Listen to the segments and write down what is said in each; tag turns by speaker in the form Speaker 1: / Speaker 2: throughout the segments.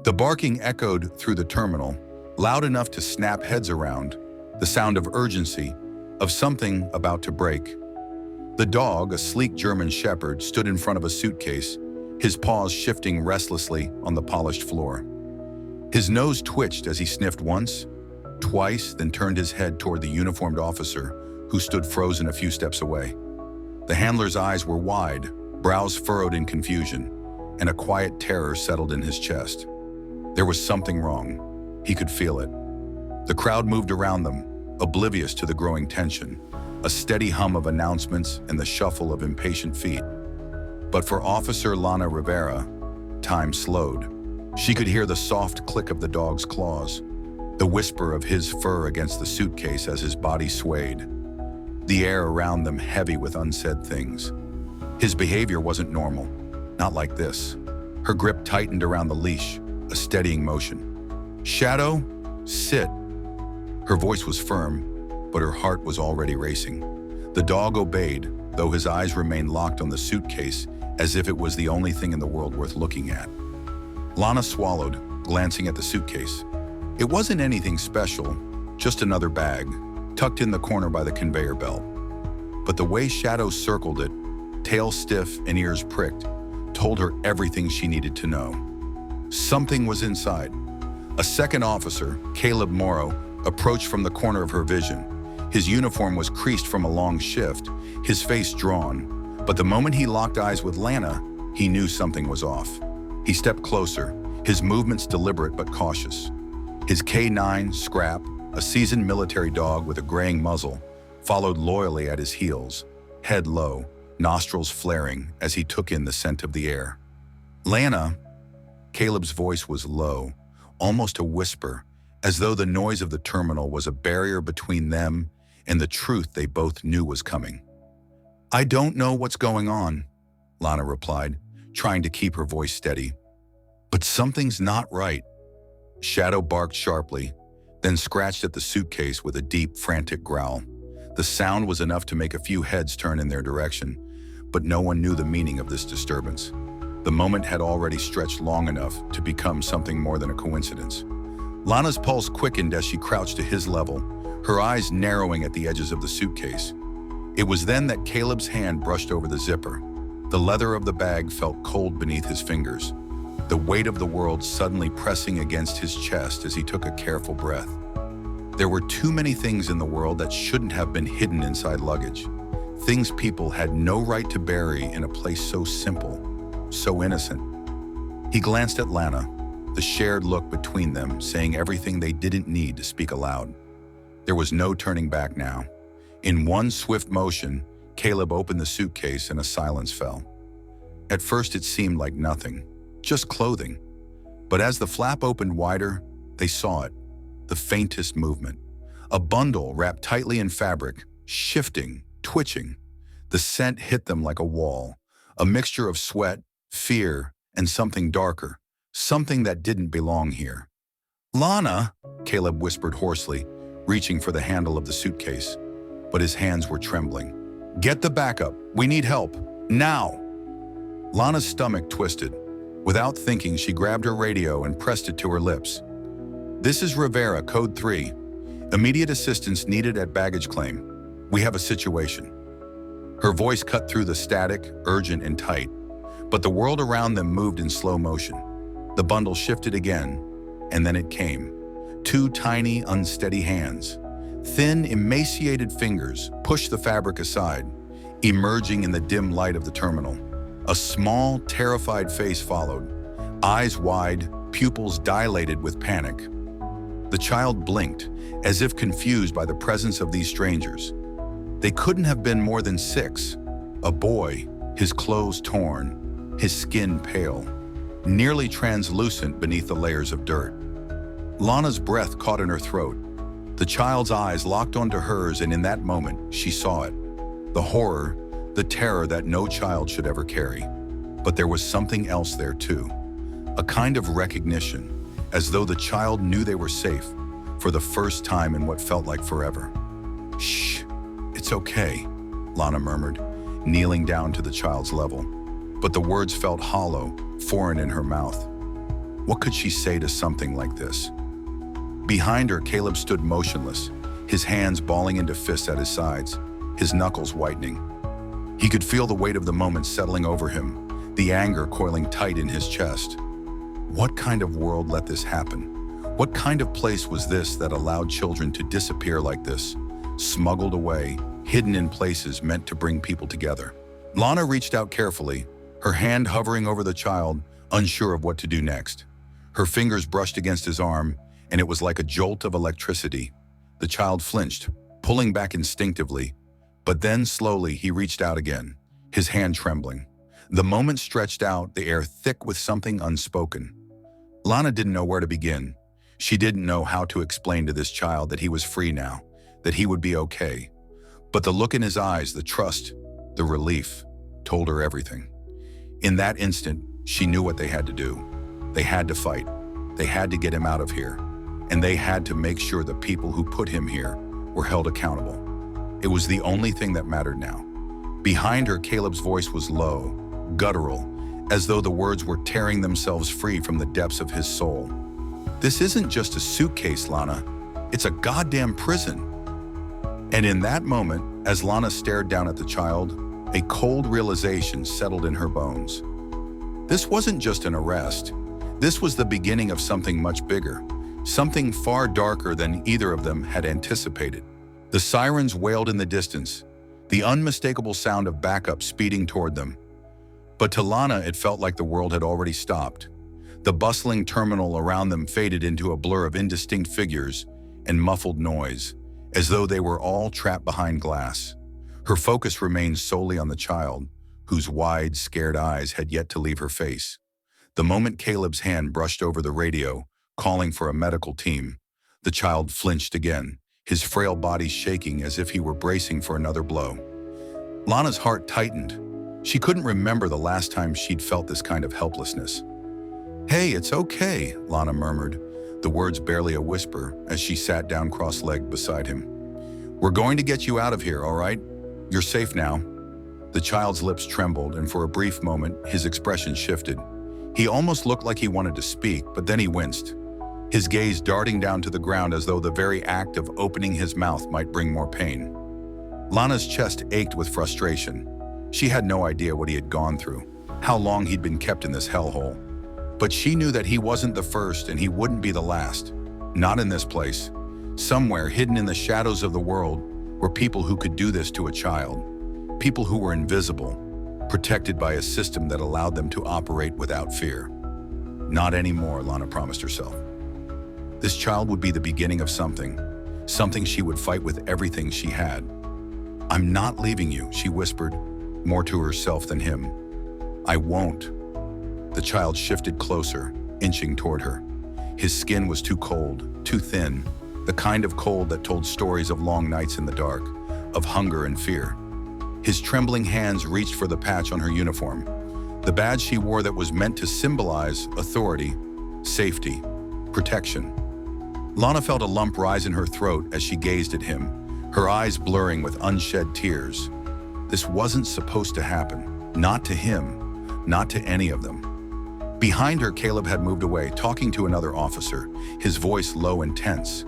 Speaker 1: The barking echoed through the terminal, loud enough to snap heads around, the sound of urgency, of something about to break. The dog, a sleek German shepherd, stood in front of a suitcase, his paws shifting restlessly on the polished floor. His nose twitched as he sniffed once, twice, then turned his head toward the uniformed officer who stood frozen a few steps away. The handler's eyes were wide, brows furrowed in confusion, and a quiet terror settled in his chest. There was something wrong. He could feel it. The crowd moved around them, oblivious to the growing tension, a steady hum of announcements and the shuffle of impatient feet. But for Officer Lana Rivera, time slowed. She could hear the soft click of the dog's claws, the whisper of his fur against the suitcase as his body swayed, the air around them heavy with unsaid things. His behavior wasn't normal, not like this. Her grip tightened around the leash, a steadying motion. "Shadow, sit." Her voice was firm, but her heart was already racing. The dog obeyed, though his eyes remained locked on the suitcase as if it was the only thing in the world worth looking at. Lana swallowed, glancing at the suitcase. It wasn't anything special, just another bag, tucked in the corner by the conveyor belt. But the way Shadow circled it, tail stiff and ears pricked, told her everything she needed to know. Something was inside. A second officer, Caleb Morrow, approached from the corner of her vision. His uniform was creased from a long shift, his face drawn. But the moment he locked eyes with Lana, he knew something was off. He stepped closer, his movements deliberate but cautious. His K9, Scrap, a seasoned military dog with a graying muzzle, followed loyally at his heels, head low, nostrils flaring as he took in the scent of the air. "Lana," Caleb's voice was low, almost a whisper, as though the noise of the terminal was a barrier between them and the truth they both knew was coming. "I don't know what's going on," Lana replied, trying to keep her voice steady. "But something's not right." Shadow barked sharply, then scratched at the suitcase with a deep, frantic growl. The sound was enough to make a few heads turn in their direction, but no one knew the meaning of this disturbance. The moment had already stretched long enough to become something more than a coincidence. Lana's pulse quickened as she crouched to his level, her eyes narrowing at the edges of the suitcase. It was then that Caleb's hand brushed over the zipper. The leather of the bag felt cold beneath his fingers, the weight of the world suddenly pressing against his chest as he took a careful breath. There were too many things in the world that shouldn't have been hidden inside luggage. Things people had no right to bury in a place so simple, so innocent. He glanced at Lana, the shared look between them saying everything they didn't need to speak aloud. There was no turning back now. In one swift motion, Caleb opened the suitcase and a silence fell. At first it seemed like nothing, just clothing. But as the flap opened wider, they saw it, the faintest movement. A bundle wrapped tightly in fabric, shifting, twitching. The scent hit them like a wall, a mixture of sweat, fear, and something darker, something that didn't belong here. "Lana," Caleb whispered hoarsely, reaching for the handle of the suitcase, but his hands were trembling. "Get the backup. We need help. Now!" Lana's stomach twisted. Without thinking, she grabbed her radio and pressed it to her lips. "This is Rivera, Code 3. Immediate assistance needed at baggage claim. We have a situation." Her voice cut through the static, urgent and tight, but the world around them moved in slow motion. The bundle shifted again, and then it came. Two tiny, unsteady hands. Thin, emaciated fingers pushed the fabric aside, emerging in the dim light of the terminal. A small, terrified face followed, eyes wide, pupils dilated with panic. The child blinked, as if confused by the presence of these strangers. They couldn't have been more than 6. A boy, his clothes torn, his skin pale, nearly translucent beneath the layers of dirt. Lana's breath caught in her throat. The child's eyes locked onto hers, and in that moment, she saw it. The horror, the terror that no child should ever carry. But there was something else there too. A kind of recognition, as though the child knew they were safe, for the first time in what felt like forever. "Shh, it's okay," Lana murmured, kneeling down to the child's level. But the words felt hollow, foreign in her mouth. What could she say to something like this? Behind her, Caleb stood motionless, his hands balling into fists at his sides, his knuckles whitening. He could feel the weight of the moment settling over him, the anger coiling tight in his chest. What kind of world let this happen? What kind of place was this that allowed children to disappear like this, smuggled away, hidden in places meant to bring people together? Lana reached out carefully, her hand hovering over the child, unsure of what to do next. Her fingers brushed against his arm, and it was like a jolt of electricity. The child flinched, pulling back instinctively, but then slowly he reached out again, his hand trembling. The moment stretched out, the air thick with something unspoken. Lana didn't know where to begin. She didn't know how to explain to this child that he was free now, that he would be okay. But the look in his eyes, the trust, the relief, told her everything. In that instant, she knew what they had to do. They had to fight. They had to get him out of here. And they had to make sure the people who put him here were held accountable. It was the only thing that mattered now. Behind her, Caleb's voice was low, guttural, as though the words were tearing themselves free from the depths of his soul. This isn't just a suitcase, Lana. It's a goddamn prison. And in that moment, as Lana stared down at the child, a cold realization settled in her bones. This wasn't just an arrest. This was the beginning of something much bigger, something far darker than either of them had anticipated. The sirens wailed in the distance, the unmistakable sound of backup speeding toward them. But to Lana, it felt like the world had already stopped. The bustling terminal around them faded into a blur of indistinct figures and muffled noise, as though they were all trapped behind glass. Her focus remained solely on the child, whose wide, scared eyes had yet to leave her face. The moment Caleb's hand brushed over the radio, calling for a medical team, the child flinched again, his frail body shaking as if he were bracing for another blow. Lana's heart tightened. She couldn't remember the last time she'd felt this kind of helplessness. "Hey, it's okay," Lana murmured, the words barely a whisper as she sat down cross-legged beside him. "We're going to get you out of here, all right? You're safe now." The child's lips trembled, and for a brief moment, his expression shifted. He almost looked like he wanted to speak, but then he winced, his gaze darting down to the ground as though the very act of opening his mouth might bring more pain. Lana's chest ached with frustration. She had no idea what he had gone through, how long he'd been kept in this hellhole. But she knew that he wasn't the first and he wouldn't be the last. Not in this place. Somewhere hidden in the shadows of the world were people who could do this to a child. People who were invisible, protected by a system that allowed them to operate without fear. Not anymore, Lana promised herself. This child would be the beginning of something she would fight with everything she had. "I'm not leaving you," she whispered, more to herself than him. "I won't." The child shifted closer, inching toward her. His skin was too cold, too thin, the kind of cold that told stories of long nights in the dark, of hunger and fear. His trembling hands reached for the patch on her uniform, the badge she wore that was meant to symbolize authority, safety, protection. Lana felt a lump rise in her throat as she gazed at him, her eyes blurring with unshed tears. This wasn't supposed to happen. Not to him, not to any of them. Behind her, Caleb had moved away, talking to another officer, his voice low and tense.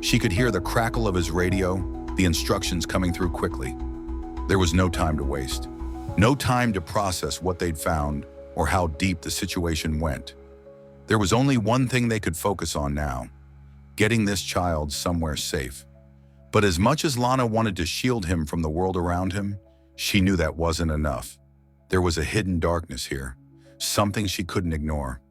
Speaker 1: She could hear the crackle of his radio, the instructions coming through quickly. There was no time to waste. No time to process what they'd found or how deep the situation went. There was only one thing they could focus on now: getting this child somewhere safe. But as much as Lana wanted to shield him from the world around him, she knew that wasn't enough. There was a hidden darkness here, something she couldn't ignore.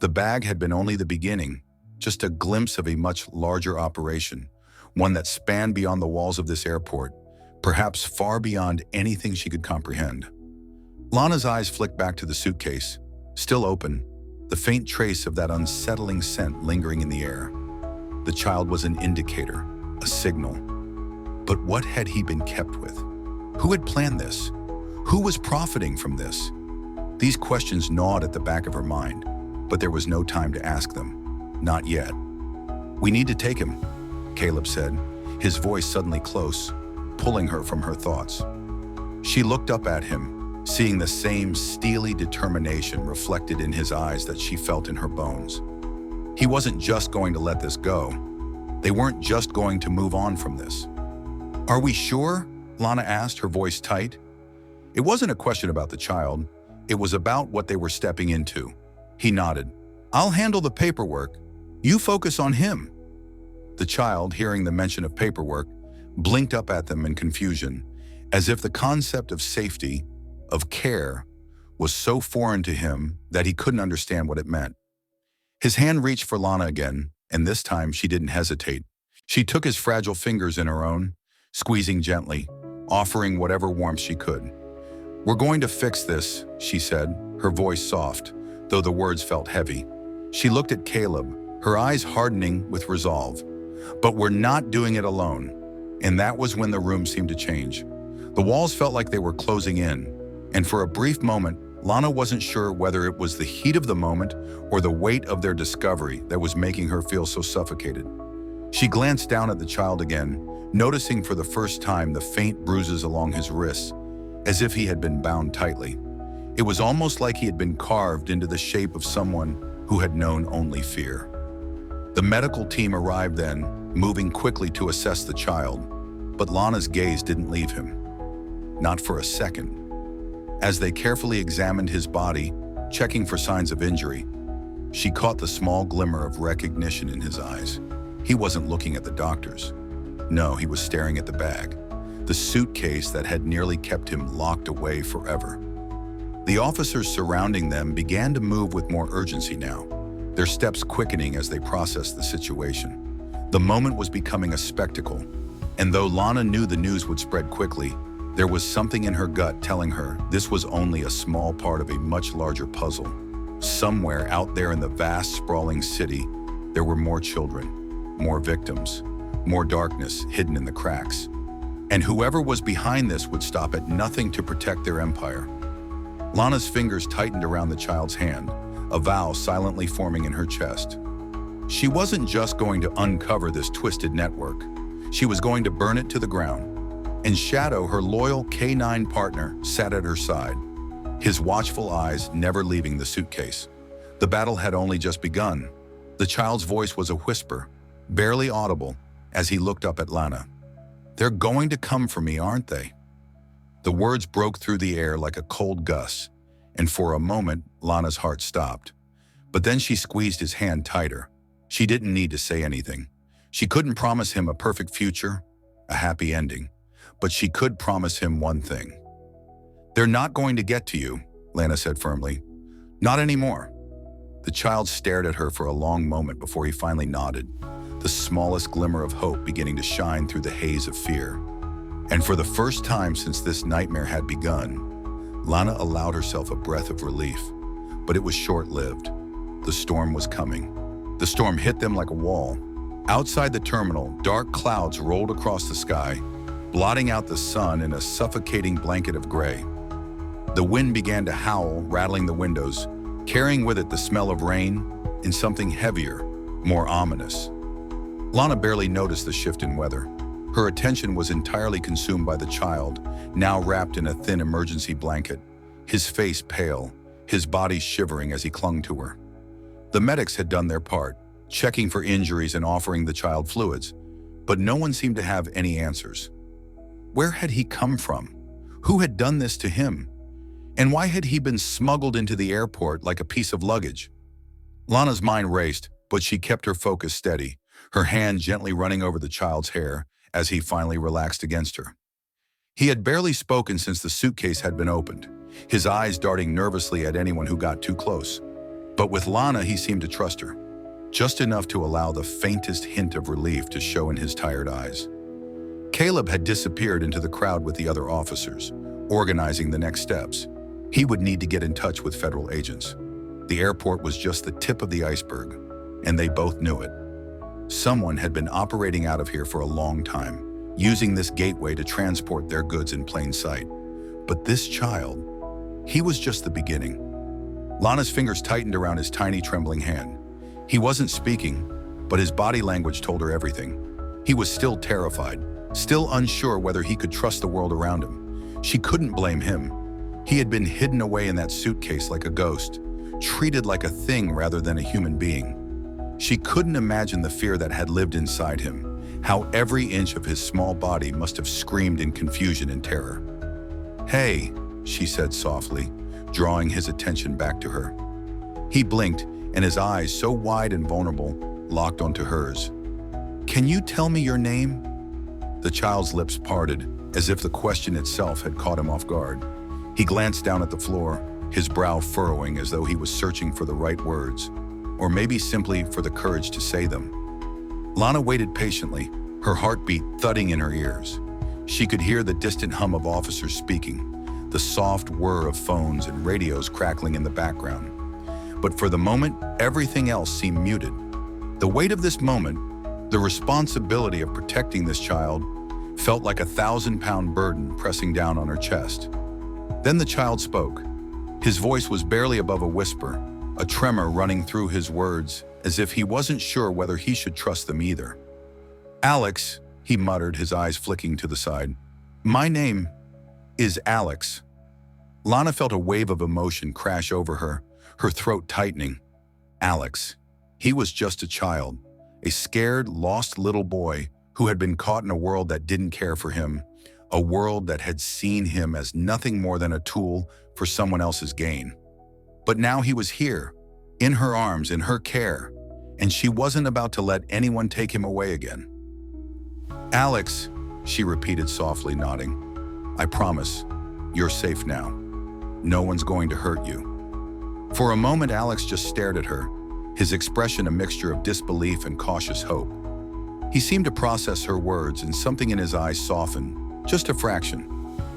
Speaker 1: The bag had been only the beginning, just a glimpse of a much larger operation, one that spanned beyond the walls of this airport, perhaps far beyond anything she could comprehend. Lana's eyes flicked back to the suitcase, still open, the faint trace of that unsettling scent lingering in the air. The child was an indicator, a signal. But what had he been kept with? Who had planned this? Who was profiting from this? These questions gnawed at the back of her mind, but there was no time to ask them. Not yet. "We need to take him," Caleb said, his voice suddenly close, pulling her from her thoughts. She looked up at him, seeing the same steely determination reflected in his eyes that she felt in her bones. He wasn't just going to let this go. They weren't just going to move on from this. "Are we sure?" Lana asked, her voice tight. It wasn't a question about the child. It was about what they were stepping into. He nodded. "I'll handle the paperwork. You focus on him." The child, hearing the mention of paperwork, blinked up at them in confusion, as if the concept of safety, of care, was so foreign to him that he couldn't understand what it meant. His hand reached for Lana again, and this time she didn't hesitate. She took his fragile fingers in her own, squeezing gently, offering whatever warmth she could. "We're going to fix this," she said, her voice soft, though the words felt heavy. She looked at Caleb, her eyes hardening with resolve. "But we're not doing it alone." And that was when the room seemed to change. The walls felt like they were closing in, and for a brief moment, Lana wasn't sure whether it was the heat of the moment or the weight of their discovery that was making her feel so suffocated. She glanced down at the child again, noticing for the first time the faint bruises along his wrists, as if he had been bound tightly. It was almost like he had been carved into the shape of someone who had known only fear. The medical team arrived then, moving quickly to assess the child, but Lana's gaze didn't leave him. Not for a second. As they carefully examined his body, checking for signs of injury, she caught the small glimmer of recognition in his eyes. He wasn't looking at the doctors. No, he was staring at the bag, the suitcase that had nearly kept him locked away forever. The officers surrounding them began to move with more urgency now, their steps quickening as they processed the situation. The moment was becoming a spectacle, and though Lana knew the news would spread quickly, there was something in her gut telling her this was only a small part of a much larger puzzle. Somewhere out there in the vast, sprawling city, there were more children, more victims, more darkness hidden in the cracks. And whoever was behind this would stop at nothing to protect their empire. Lana's fingers tightened around the child's hand, a vow silently forming in her chest. She wasn't just going to uncover this twisted network. She was going to burn it to the ground. And Shadow, her loyal K9 partner, sat at her side, his watchful eyes never leaving the suitcase. The battle had only just begun. The child's voice was a whisper, barely audible, as he looked up at Lana. "They're going to come for me, aren't they?" The words broke through the air like a cold gust, and for a moment, Lana's heart stopped. But then she squeezed his hand tighter. She didn't need to say anything. She couldn't promise him a perfect future, a happy ending, but she could promise him one thing. "They're not going to get to you," Lana said firmly. "Not anymore." The child stared at her for a long moment before he finally nodded, the smallest glimmer of hope beginning to shine through the haze of fear. And for the first time since this nightmare had begun, Lana allowed herself a breath of relief, but it was short-lived. The storm was coming. The storm hit them like a wall. Outside the terminal, dark clouds rolled across the sky, blotting out the sun in a suffocating blanket of gray. The wind began to howl, rattling the windows, carrying with it the smell of rain and something heavier, more ominous. Lana barely noticed the shift in weather. Her attention was entirely consumed by the child, now wrapped in a thin emergency blanket, his face pale, his body shivering as he clung to her. The medics had done their part, checking for injuries and offering the child fluids, but no one seemed to have any answers. Where had he come from? Who had done this to him? And why had he been smuggled into the airport like a piece of luggage? Lana's mind raced, but she kept her focus steady, her hand gently running over the child's hair as he finally relaxed against her. He had barely spoken since the suitcase had been opened, his eyes darting nervously at anyone who got too close. But with Lana, he seemed to trust her, just enough to allow the faintest hint of relief to show in his tired eyes. Caleb had disappeared into the crowd with the other officers, organizing the next steps. He would need to get in touch with federal agents. The airport was just the tip of the iceberg, and they both knew it. Someone had been operating out of here for a long time, using this gateway to transport their goods in plain sight. But this child, he was just the beginning. Lana's fingers tightened around his tiny, trembling hand. He wasn't speaking, but his body language told her everything. He was still terrified, still unsure whether he could trust the world around him. She couldn't blame him. He had been hidden away in that suitcase like a ghost, treated like a thing rather than a human being. She couldn't imagine the fear that had lived inside him, how every inch of his small body must have screamed in confusion and terror. "Hey," she said softly, drawing his attention back to her. He blinked, and his eyes, so wide and vulnerable, locked onto hers. "Can you tell me your name?" The child's lips parted, as if the question itself had caught him off guard. He glanced down at the floor, his brow furrowing as though he was searching for the right words, or maybe simply for the courage to say them. Lana waited patiently, her heartbeat thudding in her ears. She could hear the distant hum of officers speaking, the soft whir of phones and radios crackling in the background. But for the moment, everything else seemed muted. The weight of this moment, the responsibility of protecting this child, felt like a 1,000-pound burden pressing down on her chest. Then the child spoke. His voice was barely above a whisper, a tremor running through his words, as if he wasn't sure whether he should trust them either. "Alex," he muttered, his eyes flicking to the side. "My name is Alex." Lana felt a wave of emotion crash over her, her throat tightening. Alex. He was just a child, a scared, lost little boy who had been caught in a world that didn't care for him, a world that had seen him as nothing more than a tool for someone else's gain. But now he was here, in her arms, in her care, and she wasn't about to let anyone take him away again. "Alex," she repeated softly, nodding. "I promise, you're safe now. No one's going to hurt you." For a moment, Alex just stared at her, his expression a mixture of disbelief and cautious hope. He seemed to process her words, and something in his eyes softened, just a fraction.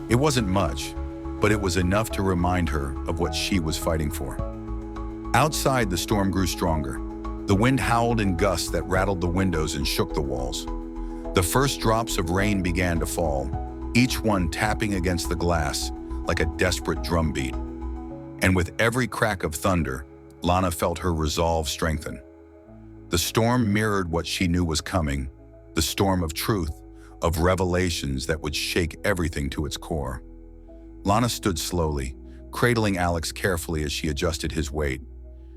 Speaker 1: It wasn't much, but it was enough to remind her of what she was fighting for. Outside, the storm grew stronger. The wind howled in gusts that rattled the windows and shook the walls. The first drops of rain began to fall, each one tapping against the glass like a desperate drumbeat. And with every crack of thunder, Lana felt her resolve strengthen. The storm mirrored what she knew was coming, the storm of truth, of revelations that would shake everything to its core. Lana stood slowly, cradling Alex carefully as she adjusted his weight.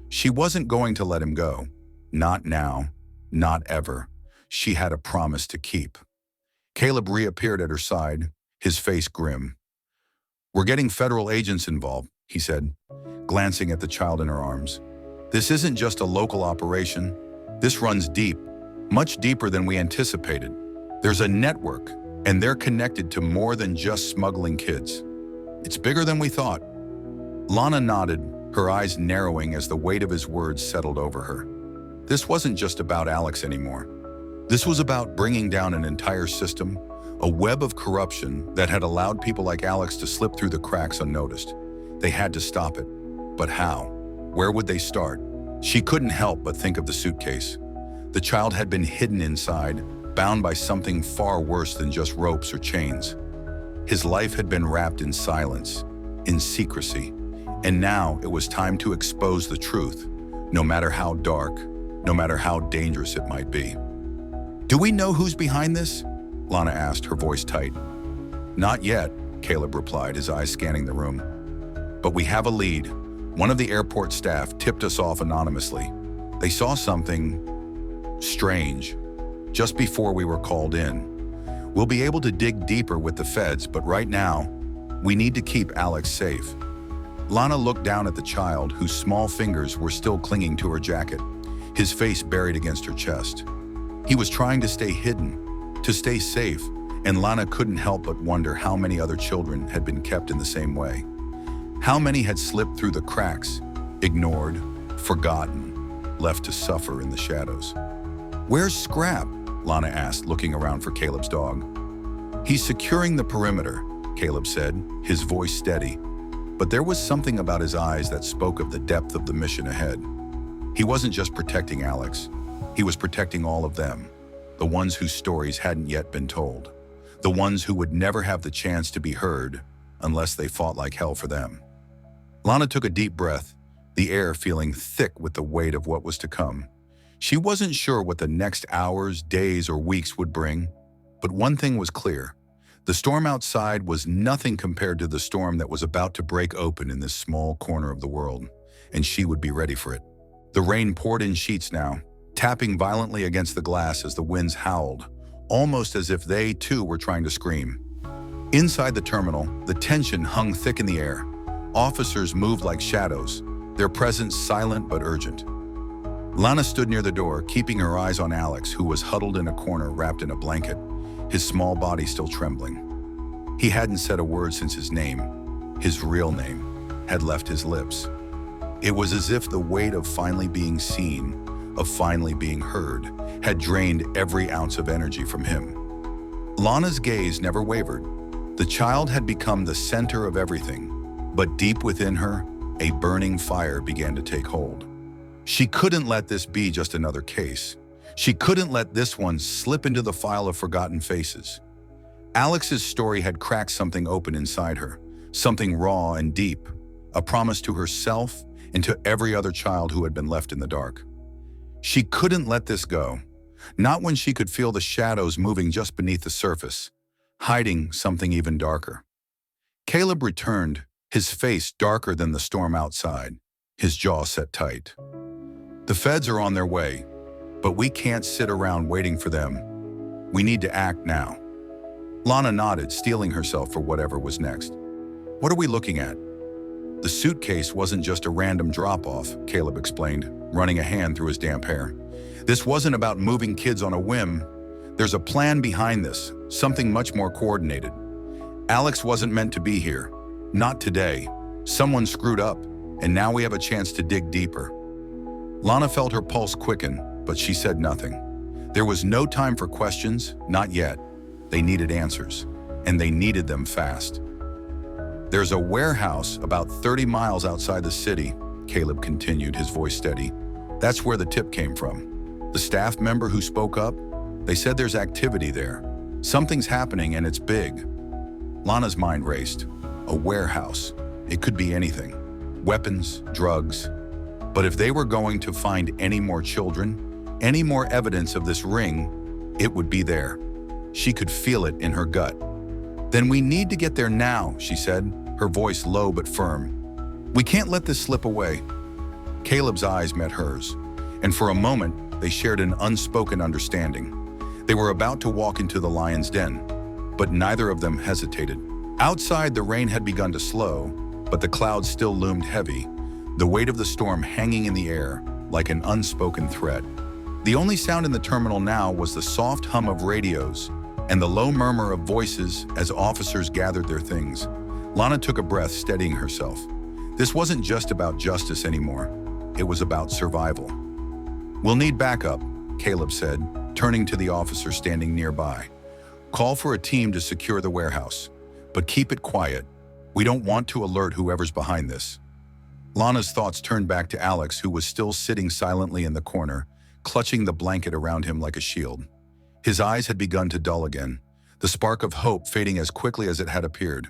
Speaker 1: She wasn't going to let him go. Not now, not ever. She had a promise to keep. Caleb reappeared at her side, his face grim. "We're getting federal agents involved," he said, glancing at the child in her arms. "This isn't just a local operation. This runs deep, much deeper than we anticipated. There's a network, and they're connected to more than just smuggling kids. It's bigger than we thought." Lana nodded, her eyes narrowing as the weight of his words settled over her. This wasn't just about Alex anymore. This was about bringing down an entire system, a web of corruption that had allowed people like Alex to slip through the cracks unnoticed. They had to stop it. But how? Where would they start? She couldn't help but think of the suitcase. The child had been hidden inside, bound by something far worse than just ropes or chains. His life had been wrapped in silence, in secrecy, and now it was time to expose the truth, no matter how dark, no matter how dangerous it might be. "Do we know who's behind this?" Lana asked, her voice tight. "Not yet," Caleb replied, his eyes scanning the room. "But we have a lead. One of the airport staff tipped us off anonymously. They saw something strange just before we were called in. We'll be able to dig deeper with the feds, but right now, we need to keep Alex safe." Lana looked down at the child, whose small fingers were still clinging to her jacket, his face buried against her chest. He was trying to stay hidden, to stay safe, and Lana couldn't help but wonder how many other children had been kept in the same way. How many had slipped through the cracks, ignored, forgotten, left to suffer in the shadows. "Where's Scrap?" Lana asked, looking around for Caleb's dog. "He's securing the perimeter," Caleb said, his voice steady. But there was something about his eyes that spoke of the depth of the mission ahead. He wasn't just protecting Alex. He was protecting all of them, the ones whose stories hadn't yet been told, the ones who would never have the chance to be heard unless they fought like hell for them. Lana took a deep breath, the air feeling thick with the weight of what was to come. She wasn't sure what the next hours, days, or weeks would bring, but one thing was clear. The storm outside was nothing compared to the storm that was about to break open in this small corner of the world, and she would be ready for it. The rain poured in sheets now, tapping violently against the glass as the winds howled, almost as if they, too, were trying to scream. Inside the terminal, the tension hung thick in the air. Officers moved like shadows, their presence silent but urgent. Lana stood near the door, keeping her eyes on Alex, who was huddled in a corner wrapped in a blanket, his small body still trembling. He hadn't said a word since his name, his real name, had left his lips. It was as if the weight of finally being seen, of finally being heard, had drained every ounce of energy from him. Lana's gaze never wavered. The child had become the center of everything, but deep within her, a burning fire began to take hold. She couldn't let this be just another case. She couldn't let this one slip into the file of forgotten faces. Alex's story had cracked something open inside her, something raw and deep, a promise to herself and to every other child who had been left in the dark. She couldn't let this go, not when she could feel the shadows moving just beneath the surface, hiding something even darker. Caleb returned, his face darker than the storm outside, his jaw set tight. The feds are on their way, but we can't sit around waiting for them. We need to act now. Lana nodded, steeling herself for whatever was next. What are we looking at? The suitcase wasn't just a random drop-off, Caleb explained, running a hand through his damp hair. This wasn't about moving kids on a whim. There's a plan behind this, something much more coordinated. Alex wasn't meant to be here. Not today. Someone screwed up, and now we have a chance to dig deeper. Lana felt her pulse quicken, but she said nothing. There was no time for questions, not yet. They needed answers, and they needed them fast. There's a warehouse about 30 miles outside the city, Caleb continued, his voice steady. That's where the tip came from. The staff member who spoke up, they said there's activity there. Something's happening and it's big. Lana's mind raced. A warehouse. It could be anything. Weapons, drugs. But if they were going to find any more children, any more evidence of this ring, it would be there. She could feel it in her gut. Then we need to get there now, she said, her voice low but firm. We can't let this slip away. Caleb's eyes met hers, and for a moment, they shared an unspoken understanding. They were about to walk into the lion's den, but neither of them hesitated. Outside, the rain had begun to slow, but the clouds still loomed heavy, the weight of the storm hanging in the air like an unspoken threat. The only sound in the terminal now was the soft hum of radios and the low murmur of voices as officers gathered their things. Lana took a breath, steadying herself. This wasn't just about justice anymore. It was about survival. We'll need backup, Caleb said, turning to the officer standing nearby. Call for a team to secure the warehouse, but keep it quiet. We don't want to alert whoever's behind this. Lana's thoughts turned back to Alex, who was still sitting silently in the corner, clutching the blanket around him like a shield. His eyes had begun to dull again, the spark of hope fading as quickly as it had appeared.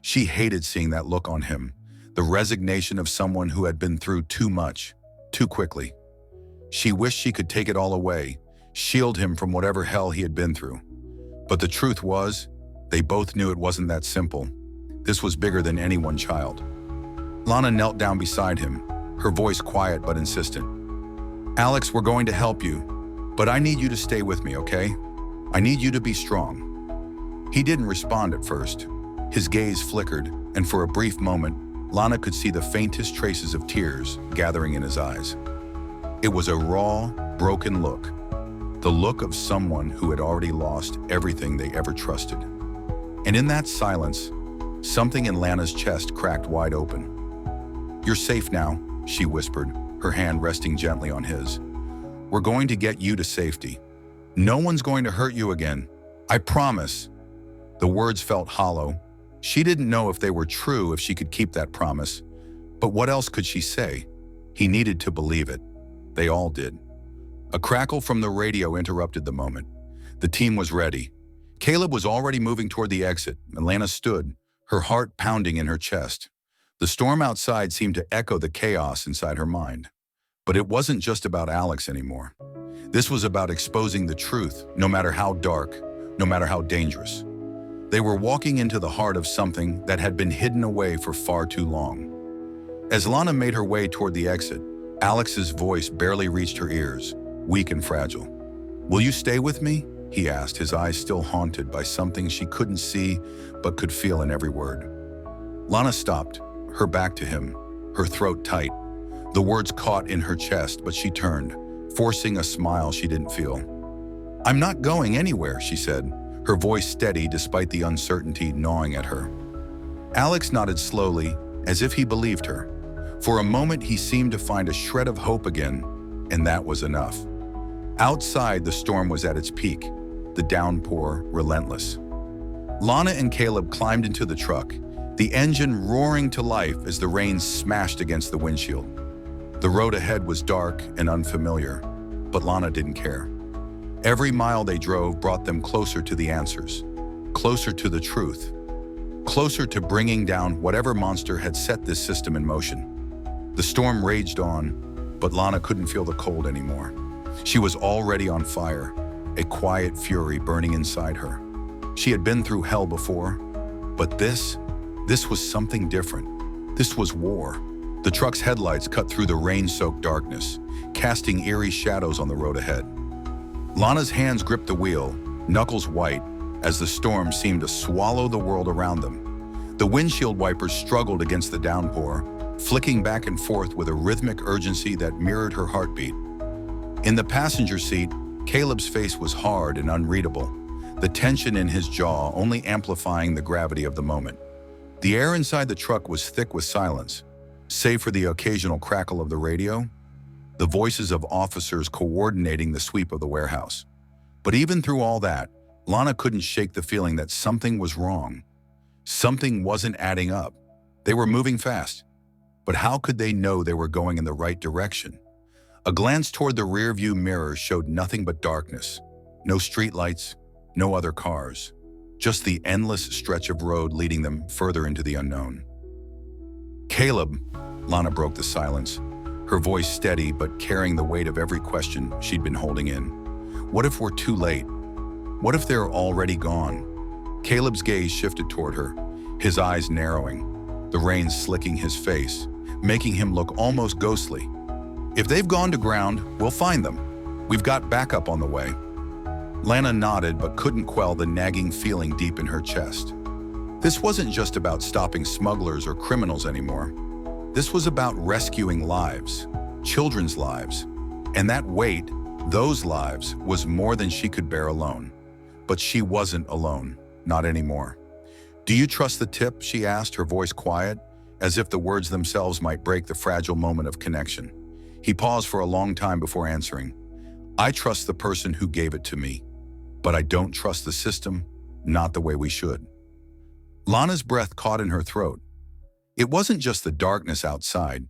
Speaker 1: She hated seeing that look on him, the resignation of someone who had been through too much, too quickly. She wished she could take it all away, shield him from whatever hell he had been through. But the truth was, they both knew it wasn't that simple. This was bigger than any one child. Lana knelt down beside him, her voice quiet but insistent. Alex, we're going to help you, but I need you to stay with me, okay? I need you to be strong. He didn't respond at first. His gaze flickered, and for a brief moment, Lana could see the faintest traces of tears gathering in his eyes. It was a raw, broken look, the look of someone who had already lost everything they ever trusted. And in that silence, something in Lana's chest cracked wide open. You're safe now, she whispered, her hand resting gently on his. We're going to get you to safety. No one's going to hurt you again. I promise. The words felt hollow. She didn't know if they were true, if she could keep that promise. But what else could she say? He needed to believe it. They all did. A crackle from the radio interrupted the moment. The team was ready. Caleb was already moving toward the exit, and Lana stood, her heart pounding in her chest. The storm outside seemed to echo the chaos inside her mind. But it wasn't just about Alex anymore. This was about exposing the truth, no matter how dark, no matter how dangerous. They were walking into the heart of something that had been hidden away for far too long. As Lana made her way toward the exit, Alex's voice barely reached her ears, weak and fragile. "Will you stay with me?" he asked, his eyes still haunted by something she couldn't see but could feel in every word. Lana stopped, her back to him, her throat tight. The words caught in her chest, but she turned, forcing a smile she didn't feel. "I'm not going anywhere," she said, her voice steady despite the uncertainty gnawing at her. Alex nodded slowly, as if he believed her. For a moment, he seemed to find a shred of hope again, and that was enough. Outside, the storm was at its peak, the downpour relentless. Lana and Caleb climbed into the truck, the engine roaring to life as the rain smashed against the windshield. The road ahead was dark and unfamiliar, but Lana didn't care. Every mile they drove brought them closer to the answers, closer to the truth, closer to bringing down whatever monster had set this system in motion. The storm raged on, but Lana couldn't feel the cold anymore. She was already on fire, a quiet fury burning inside her. She had been through hell before, but this was something different. This was war. The truck's headlights cut through the rain-soaked darkness, casting eerie shadows on the road ahead. Lana's hands gripped the wheel, knuckles white, as the storm seemed to swallow the world around them. The windshield wipers struggled against the downpour, flicking back and forth with a rhythmic urgency that mirrored her heartbeat. In the passenger seat, Caleb's face was hard and unreadable, the tension in his jaw only amplifying the gravity of the moment. The air inside the truck was thick with silence, save for the occasional crackle of the radio, the voices of officers coordinating the sweep of the warehouse. But even through all that, Lana couldn't shake the feeling that something was wrong. Something wasn't adding up. They were moving fast, but how could they know they were going in the right direction? A glance toward the rearview mirror showed nothing but darkness. No streetlights, no other cars, just the endless stretch of road leading them further into the unknown. "Caleb," Lana broke the silence, her voice steady but carrying the weight of every question she'd been holding in. "What if we're too late? What if they're already gone?" Caleb's gaze shifted toward her, his eyes narrowing, the rain slicking his face, making him look almost ghostly. "If they've gone to ground, we'll find them. We've got backup on the way." Lana nodded but couldn't quell the nagging feeling deep in her chest. This wasn't just about stopping smugglers or criminals anymore. This was about rescuing lives, children's lives. And that weight, those lives, was more than she could bear alone. But she wasn't alone, not anymore. "Do you trust the tip?" she asked, her voice quiet, as if the words themselves might break the fragile moment of connection. He paused for a long time before answering. "I trust the person who gave it to me, but I don't trust the system, not the way we should." Lana's breath caught in her throat. It wasn't just the darkness outside.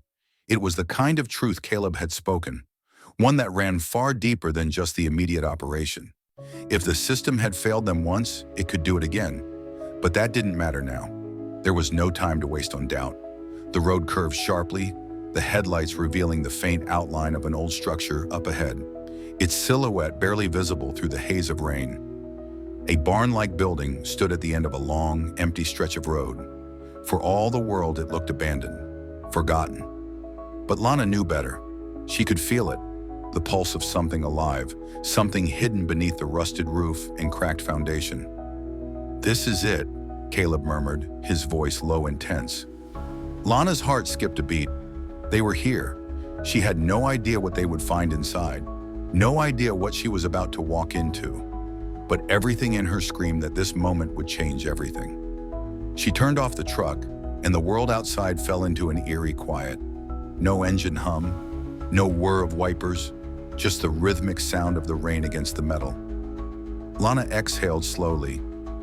Speaker 1: It was the kind of truth Caleb had spoken, one that ran far deeper than just the immediate operation. If the system had failed them once, it could do it again. But that didn't matter now. There was no time to waste on doubt. The road curved sharply, the headlights revealing the faint outline of an old structure up ahead, its silhouette barely visible through the haze of rain. A barn-like building stood at the end of a long, empty stretch of road. For all the world, it looked abandoned, forgotten. But Lana knew better. She could feel it, the pulse of something alive, something hidden beneath the rusted roof and cracked foundation. "This is it," Caleb murmured, his voice low and tense. Lana's heart skipped a beat. They were here. She had no idea what they would find inside, no idea what she was about to walk into. But everything in her screamed that this moment would change everything. She turned off the truck, and the world outside fell into an eerie quiet. No engine hum, no whir of wipers, just the rhythmic sound of the rain against the metal. Lana exhaled slowly,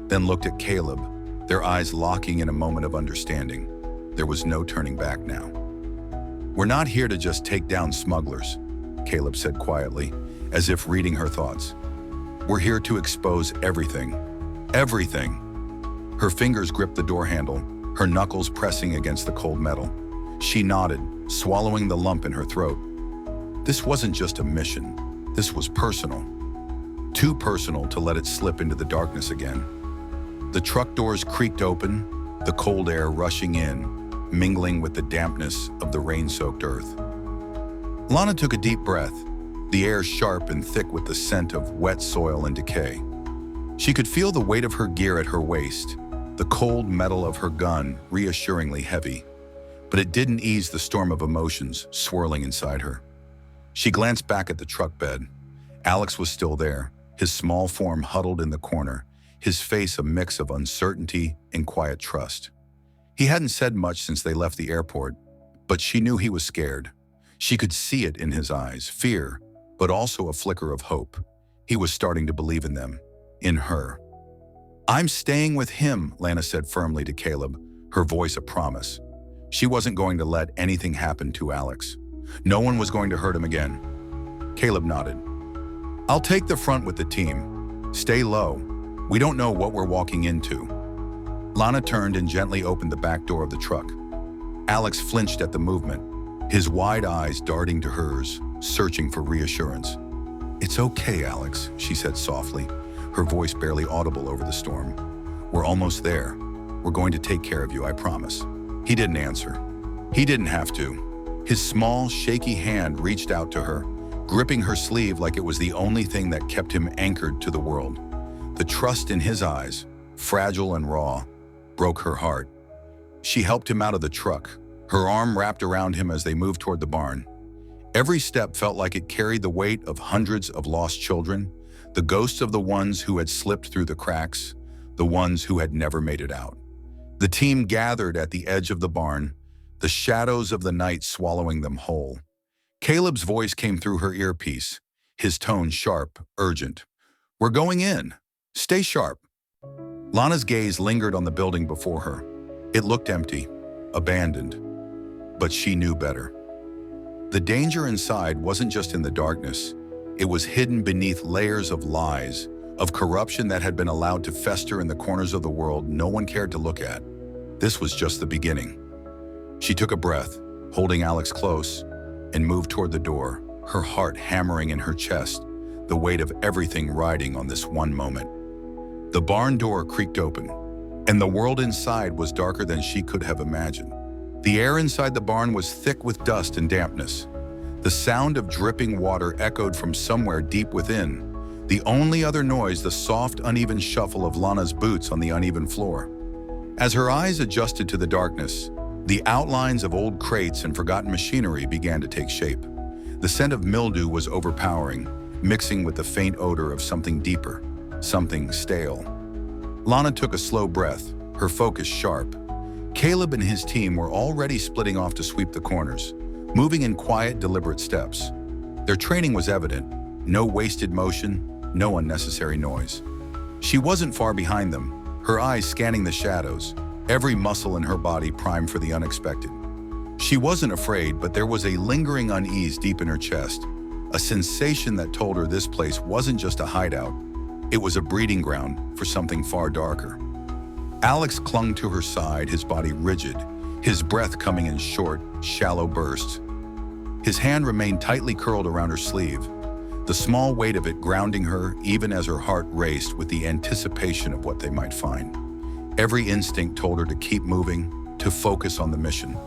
Speaker 1: then looked at Caleb, their eyes locking in a moment of understanding. There was no turning back now. "We're not here to just take down smugglers," Caleb said quietly, as if reading her thoughts. "We're here to expose everything. Everything." Her fingers gripped the door handle, her knuckles pressing against the cold metal. She nodded, swallowing the lump in her throat. This wasn't just a mission. This was personal. Too personal to let it slip into the darkness again. The truck doors creaked open, the cold air rushing in, mingling with the dampness of the rain-soaked earth. Lana took a deep breath, the air sharp and thick with the scent of wet soil and decay. She could feel the weight of her gear at her waist, the cold metal of her gun reassuringly heavy. But it didn't ease the storm of emotions swirling inside her. She glanced back at the truck bed. Alex was still there, his small form huddled in the corner, his face a mix of uncertainty and quiet trust. He hadn't said much since they left the airport, but she knew he was scared. She could see it in his eyes, fear, but also a flicker of hope. He was starting to believe in them, in her. "I'm staying with him," Lana said firmly to Caleb, her voice a promise. She wasn't going to let anything happen to Alex. No one was going to hurt him again. Caleb nodded. "I'll take the front with the team. Stay low. We don't know what we're walking into." Lana turned and gently opened the back door of the truck. Alex flinched at the movement, his wide eyes darting to hers, searching for reassurance. "It's okay, Alex," she said softly, her voice barely audible over the storm. "We're almost there. We're going to take care of you, I promise." He didn't answer. He didn't have to. His small, shaky hand reached out to her, gripping her sleeve like it was the only thing that kept him anchored to the world. The trust in his eyes, fragile and raw, broke her heart. She helped him out of the truck, her arm wrapped around him as they moved toward the barn. Every step felt like it carried the weight of hundreds of lost children, the ghosts of the ones who had slipped through the cracks, the ones who had never made it out. The team gathered at the edge of the barn, the shadows of the night swallowing them whole. Caleb's voice came through her earpiece, his tone sharp, urgent. "We're going in. Stay sharp." Lana's gaze lingered on the building before her. It looked empty, abandoned, but she knew better. The danger inside wasn't just in the darkness. It was hidden beneath layers of lies, of corruption that had been allowed to fester in the corners of the world no one cared to look at. This was just the beginning. She took a breath, holding Alex close, and moved toward the door, her heart hammering in her chest, the weight of everything riding on this one moment. The barn door creaked open, and the world inside was darker than she could have imagined. The air inside the barn was thick with dust and dampness. The sound of dripping water echoed from somewhere deep within. The only other noise, the soft, uneven shuffle of Lana's boots on the uneven floor. As her eyes adjusted to the darkness, the outlines of old crates and forgotten machinery began to take shape. The scent of mildew was overpowering, mixing with the faint odor of something deeper, something stale. Lana took a slow breath, her focus sharp. Caleb and his team were already splitting off to sweep the corners, moving in quiet, deliberate steps. Their training was evident. No wasted motion, no unnecessary noise. She wasn't far behind them, her eyes scanning the shadows, every muscle in her body primed for the unexpected. She wasn't afraid, but there was a lingering unease deep in her chest, a sensation that told her this place wasn't just a hideout. It was a breeding ground for something far darker. Alex clung to her side, his body rigid, his breath coming in short, shallow bursts. His hand remained tightly curled around her sleeve, the small weight of it grounding her even as her heart raced with the anticipation of what they might find. Every instinct told her to keep moving, to focus on the mission,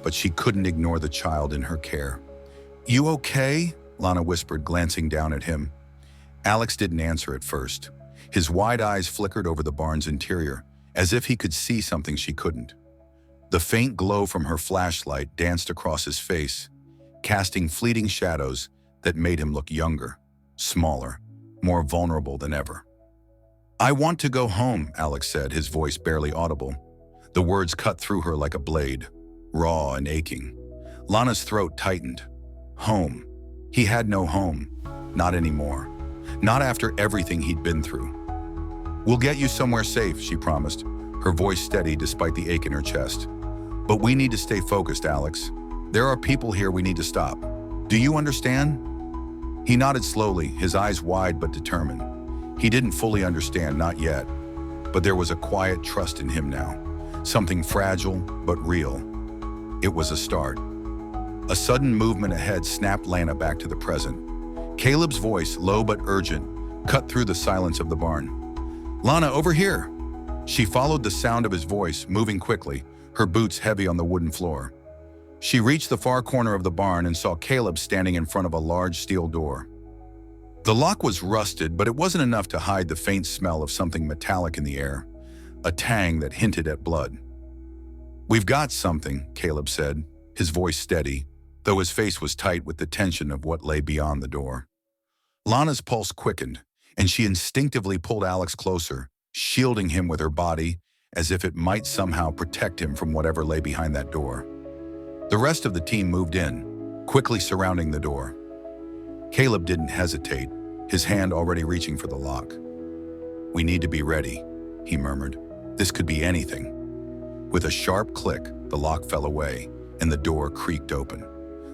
Speaker 1: but she couldn't ignore the child in her care. "You okay?" Lana whispered, glancing down at him. Alex didn't answer at first. His wide eyes flickered over the barn's interior, as if he could see something she couldn't. The faint glow from her flashlight danced across his face, casting fleeting shadows that made him look younger, smaller, more vulnerable than ever. "I want to go home," Alex said, his voice barely audible. The words cut through her like a blade, raw and aching. Lana's throat tightened. Home. He had no home. Not anymore. Not after everything he'd been through. "We'll get you somewhere safe," she promised, her voice steady despite the ache in her chest. "But we need to stay focused, Alex. There are people here we need to stop. Do you understand?" He nodded slowly, his eyes wide but determined. He didn't fully understand, not yet, but there was a quiet trust in him now, something fragile but real. It was a start. A sudden movement ahead snapped Lana back to the present. Caleb's voice, low but urgent, cut through the silence of the barn. "Lana, over here!" She followed the sound of his voice, moving quickly, her boots heavy on the wooden floor. She reached the far corner of the barn and saw Caleb standing in front of a large steel door. The lock was rusted, but it wasn't enough to hide the faint smell of something metallic in the air, a tang that hinted at blood. "We've got something," Caleb said, his voice steady, though his face was tight with the tension of what lay beyond the door. Lana's pulse quickened, and she instinctively pulled Alex closer, shielding him with her body as if it might somehow protect him from whatever lay behind that door. The rest of the team moved in, quickly surrounding the door. Caleb didn't hesitate, his hand already reaching for the lock. "We need to be ready," he murmured. "This could be anything." With a sharp click, the lock fell away, and the door creaked open.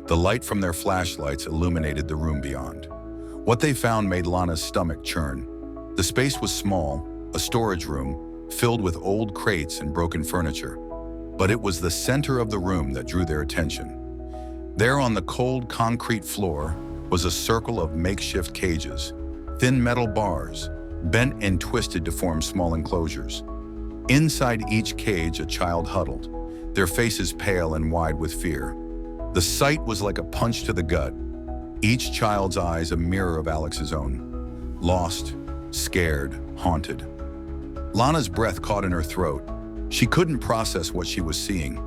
Speaker 1: The light from their flashlights illuminated the room beyond. What they found made Lana's stomach churn. The space was small, a storage room, filled with old crates and broken furniture. But it was the center of the room that drew their attention. There on the cold concrete floor was a circle of makeshift cages, thin metal bars, bent and twisted to form small enclosures. Inside each cage, a child huddled, their faces pale and wide with fear. The sight was like a punch to the gut, each child's eyes a mirror of Alex's own. Lost, scared, haunted. Lana's breath caught in her throat. She couldn't process what she was seeing.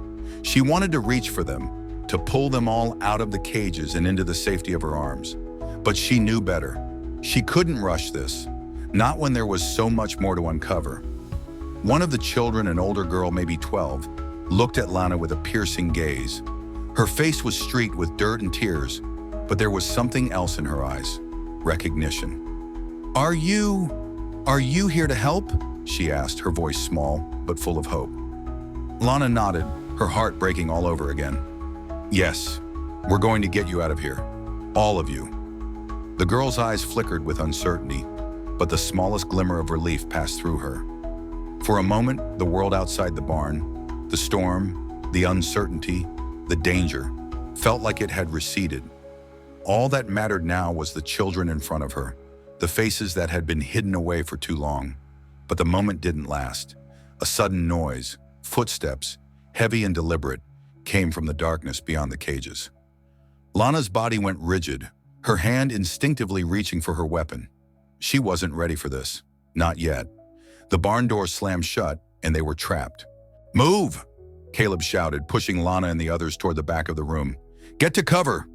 Speaker 1: She wanted to reach for them, to pull them all out of the cages and into the safety of her arms. But she knew better. She couldn't rush this, not when there was so much more to uncover. One of the children, an older girl, maybe 12, looked at Lana with a piercing gaze. Her face was streaked with dirt and tears, but there was something else in her eyes. Recognition. Are you here to help?" she asked, her voice small, but full of hope. Lana nodded, her heart breaking all over again. "Yes, we're going to get you out of here. All of you." The girl's eyes flickered with uncertainty, but the smallest glimmer of relief passed through her. For a moment, the world outside the barn, the storm, the uncertainty, the danger, felt like it had receded. All that mattered now was the children in front of her, the faces that had been hidden away for too long. But the moment didn't last. A sudden noise, footsteps, heavy and deliberate, came from the darkness beyond the cages. Lana's body went rigid, her hand instinctively reaching for her weapon. She wasn't ready for this. Not yet. The barn door slammed shut, and they were trapped. "Move!" Caleb shouted, pushing Lana and the others toward the back of the room. "Get to cover!"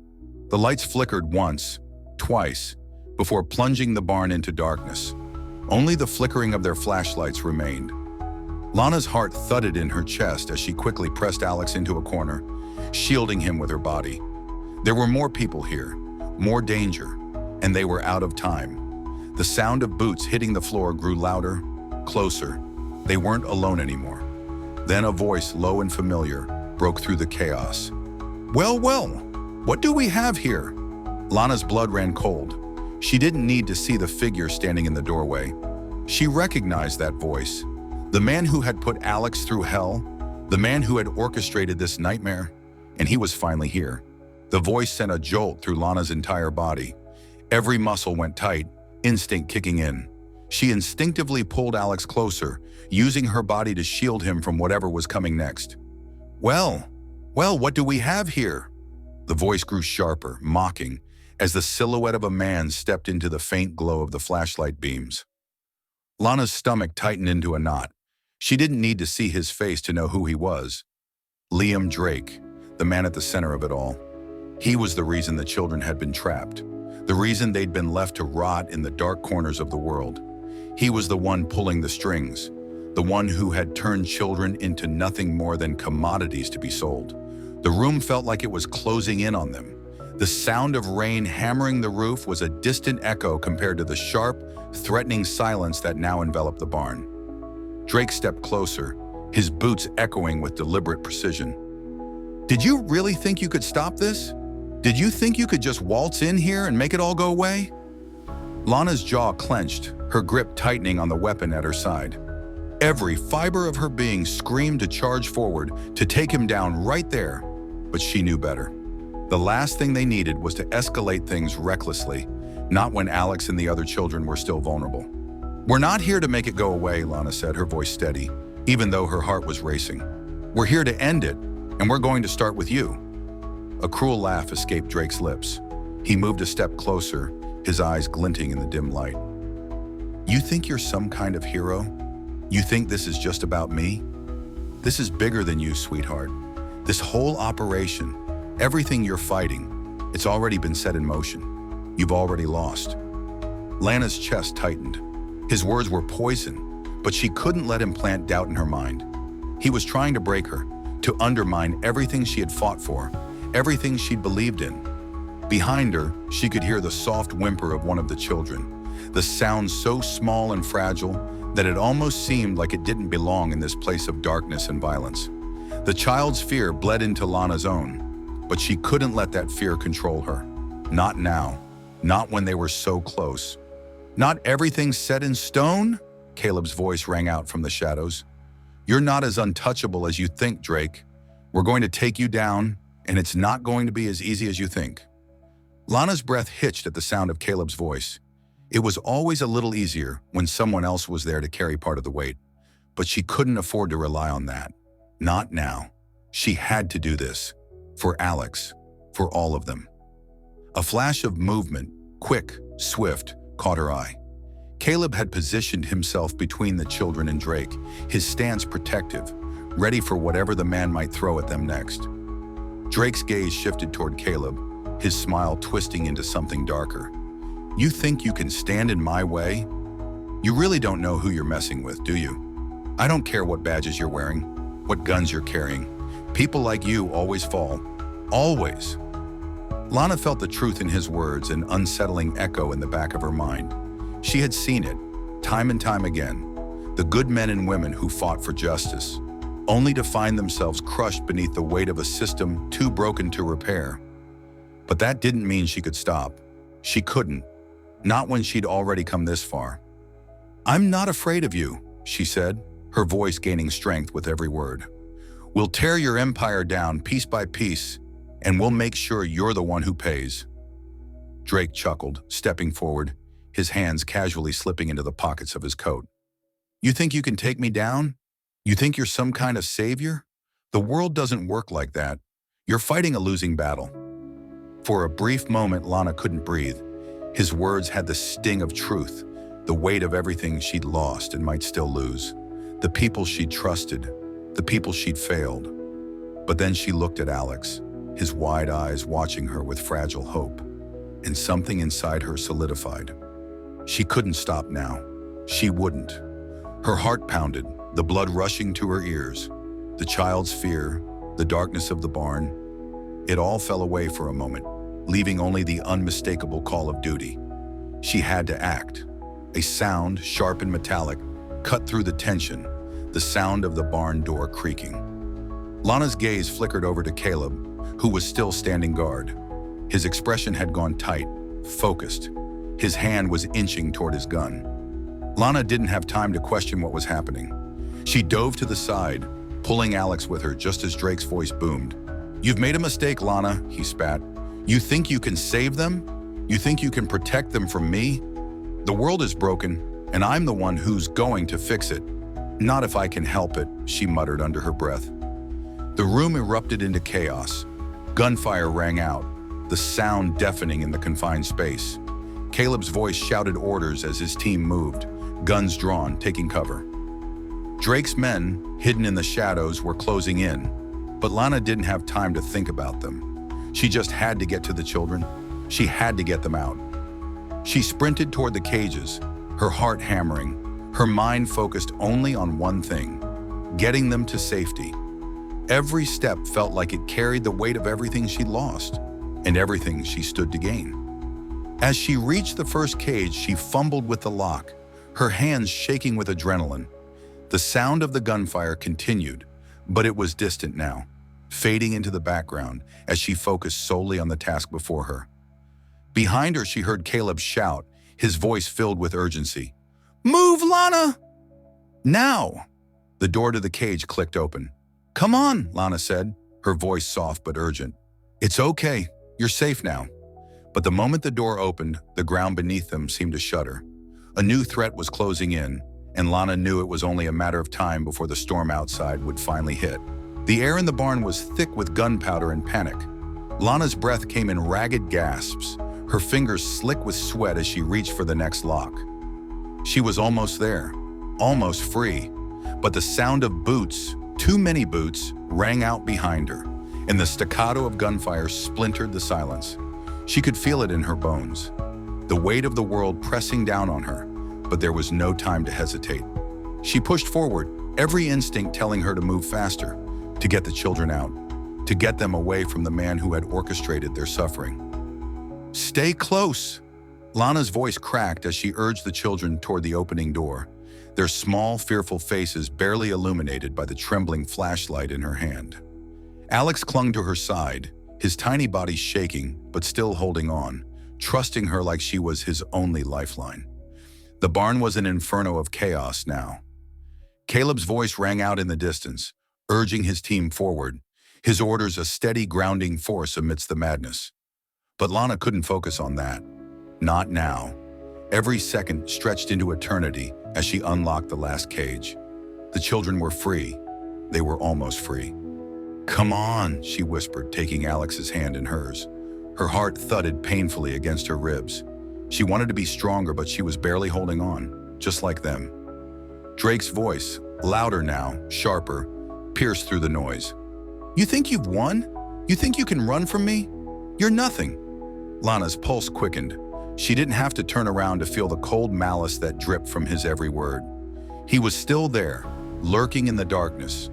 Speaker 1: The lights flickered once, twice, before plunging the barn into darkness. Only the flickering of their flashlights remained. Lana's heart thudded in her chest as she quickly pressed Alex into a corner, shielding him with her body. There were more people here, more danger, and they were out of time. The sound of boots hitting the floor grew louder, closer. They weren't alone anymore. Then a voice, low and familiar, broke through the chaos. Well, what do we have here?" Lana's blood ran cold. She didn't need to see the figure standing in the doorway. She recognized that voice. The man who had put Alex through hell, the man who had orchestrated this nightmare, and he was finally here. The voice sent a jolt through Lana's entire body. Every muscle went tight, instinct kicking in. She instinctively pulled Alex closer, using her body to shield him from whatever was coming next. Well, what do we have here?" The voice grew sharper, mocking, as the silhouette of a man stepped into the faint glow of the flashlight beams. Lana's stomach tightened into a knot. She didn't need to see his face to know who he was. Liam Drake, the man at the center of it all. He was the reason the children had been trapped, the reason they'd been left to rot in the dark corners of the world. He was the one pulling the strings, the one who had turned children into nothing more than commodities to be sold. The room felt like it was closing in on them. The sound of rain hammering the roof was a distant echo compared to the sharp, threatening silence that now enveloped the barn. Drake stepped closer, his boots echoing with deliberate precision. "Did you really think you could stop this? Did you think you could just waltz in here and make it all go away?" Lana's jaw clenched, her grip tightening on the weapon at her side. Every fiber of her being screamed to charge forward, to take him down right there, but she knew better. The last thing they needed was to escalate things recklessly, not when Alex and the other children were still vulnerable. "We're not here to make it go away," Lana said, her voice steady, even though her heart was racing. "We're here to end it, and we're going to start with you." A cruel laugh escaped Drake's lips. He moved a step closer, his eyes glinting in the dim light. "You think you're some kind of hero? You think this is just about me? This is bigger than you, sweetheart. This whole operation, everything you're fighting, it's already been set in motion. You've already lost." Lana's chest tightened. His words were poison, but she couldn't let him plant doubt in her mind. He was trying to break her, to undermine everything she had fought for, everything she'd believed in. Behind her, she could hear the soft whimper of one of the children, the sound so small and fragile that it almost seemed like it didn't belong in this place of darkness and violence. The child's fear bled into Lana's own, but she couldn't let that fear control her. Not now, not when they were so close. "Not everything's set in stone?" Caleb's voice rang out from the shadows. "You're not as untouchable as you think, Drake. We're going to take you down, and it's not going to be as easy as you think." Lana's breath hitched at the sound of Caleb's voice. It was always a little easier when someone else was there to carry part of the weight, but she couldn't afford to rely on that. Not now. She had to do this. For Alex. For all of them. A flash of movement, quick, swift, caught her eye. Caleb had positioned himself between the children and Drake, his stance protective, ready for whatever the man might throw at them next. Drake's gaze shifted toward Caleb, his smile twisting into something darker. "You think you can stand in my way? You really don't know who you're messing with, do you? I don't care what badges you're wearing, what guns you're carrying. People like you always fall. Always." Lana felt the truth in his words, an unsettling echo in the back of her mind. She had seen it, time and time again. The good men and women who fought for justice, only to find themselves crushed beneath the weight of a system too broken to repair. But that didn't mean she could stop. She couldn't. Not when she'd already come this far. "I'm not afraid of you," she said, her voice gaining strength with every word. "We'll tear your empire down piece by piece, and we'll make sure you're the one who pays." Drake chuckled, stepping forward, his hands casually slipping into the pockets of his coat. "You think you can take me down? You think you're some kind of savior? The world doesn't work like that. You're fighting a losing battle." For a brief moment, Lana couldn't breathe. His words had the sting of truth, the weight of everything she'd lost and might still lose, the people she'd trusted, the people she'd failed. But then she looked at Alex, his wide eyes watching her with fragile hope, and something inside her solidified. She couldn't stop now. She wouldn't. Her heart pounded, the blood rushing to her ears. The child's fear, the darkness of the barn, it all fell away for a moment, leaving only the unmistakable call of duty. She had to act. A sound, sharp and metallic, cut through the tension, the sound of the barn door creaking. Lana's gaze flickered over to Caleb, who was still standing guard. His expression had gone tight, focused. His hand was inching toward his gun. Lana didn't have time to question what was happening. She dove to the side, pulling Alex with her just as Drake's voice boomed. "You've made a mistake, Lana," he spat. "You think you can save them? You think you can protect them from me? The world is broken, and I'm the one who's going to fix it. Not if I can help it," she muttered under her breath. The room erupted into chaos. Gunfire rang out, the sound deafening in the confined space. Caleb's voice shouted orders as his team moved, guns drawn, taking cover. Drake's men, hidden in the shadows, were closing in, but Lana didn't have time to think about them. She just had to get to the children. She had to get them out. She sprinted toward the cages, her heart hammering, her mind focused only on one thing: getting them to safety. Every step felt like it carried the weight of everything she'd lost, and everything she stood to gain. As she reached the first cage, she fumbled with the lock, her hands shaking with adrenaline. The sound of the gunfire continued, but it was distant now, fading into the background as she focused solely on the task before her. Behind her, she heard Caleb shout, his voice filled with urgency. "Move, Lana!" "Now!" The door to the cage clicked open. "Come on," Lana said, her voice soft but urgent. "It's okay. You're safe now." But the moment the door opened, the ground beneath them seemed to shudder. A new threat was closing in, and Lana knew it was only a matter of time before the storm outside would finally hit. The air in the barn was thick with gunpowder and panic. Lana's breath came in ragged gasps, her fingers slick with sweat as she reached for the next lock. She was almost there, almost free, but the sound of boots, too many boots, rang out behind her, and the staccato of gunfire splintered the silence. She could feel it in her bones, the weight of the world pressing down on her, but there was no time to hesitate. She pushed forward, every instinct telling her to move faster, to get the children out, to get them away from the man who had orchestrated their suffering. "Stay close!" Lana's voice cracked as she urged the children toward the opening door, their small, fearful faces barely illuminated by the trembling flashlight in her hand. Alex clung to her side, his tiny body shaking but still holding on, trusting her like she was his only lifeline. The barn was an inferno of chaos now. Caleb's voice rang out in the distance, urging his team forward, his orders a steady grounding force amidst the madness. But Lana couldn't focus on that. Not now. Every second stretched into eternity as she unlocked the last cage. The children were free. They were almost free. "Come on," she whispered, taking Alex's hand in hers. Her heart thudded painfully against her ribs. She wanted to be stronger, but she was barely holding on, just like them. Drake's voice, louder now, sharper, pierced through the noise. "You think you've won? You think you can run from me? You're nothing." Lana's pulse quickened. She didn't have to turn around to feel the cold malice that dripped from his every word. He was still there, lurking in the darkness,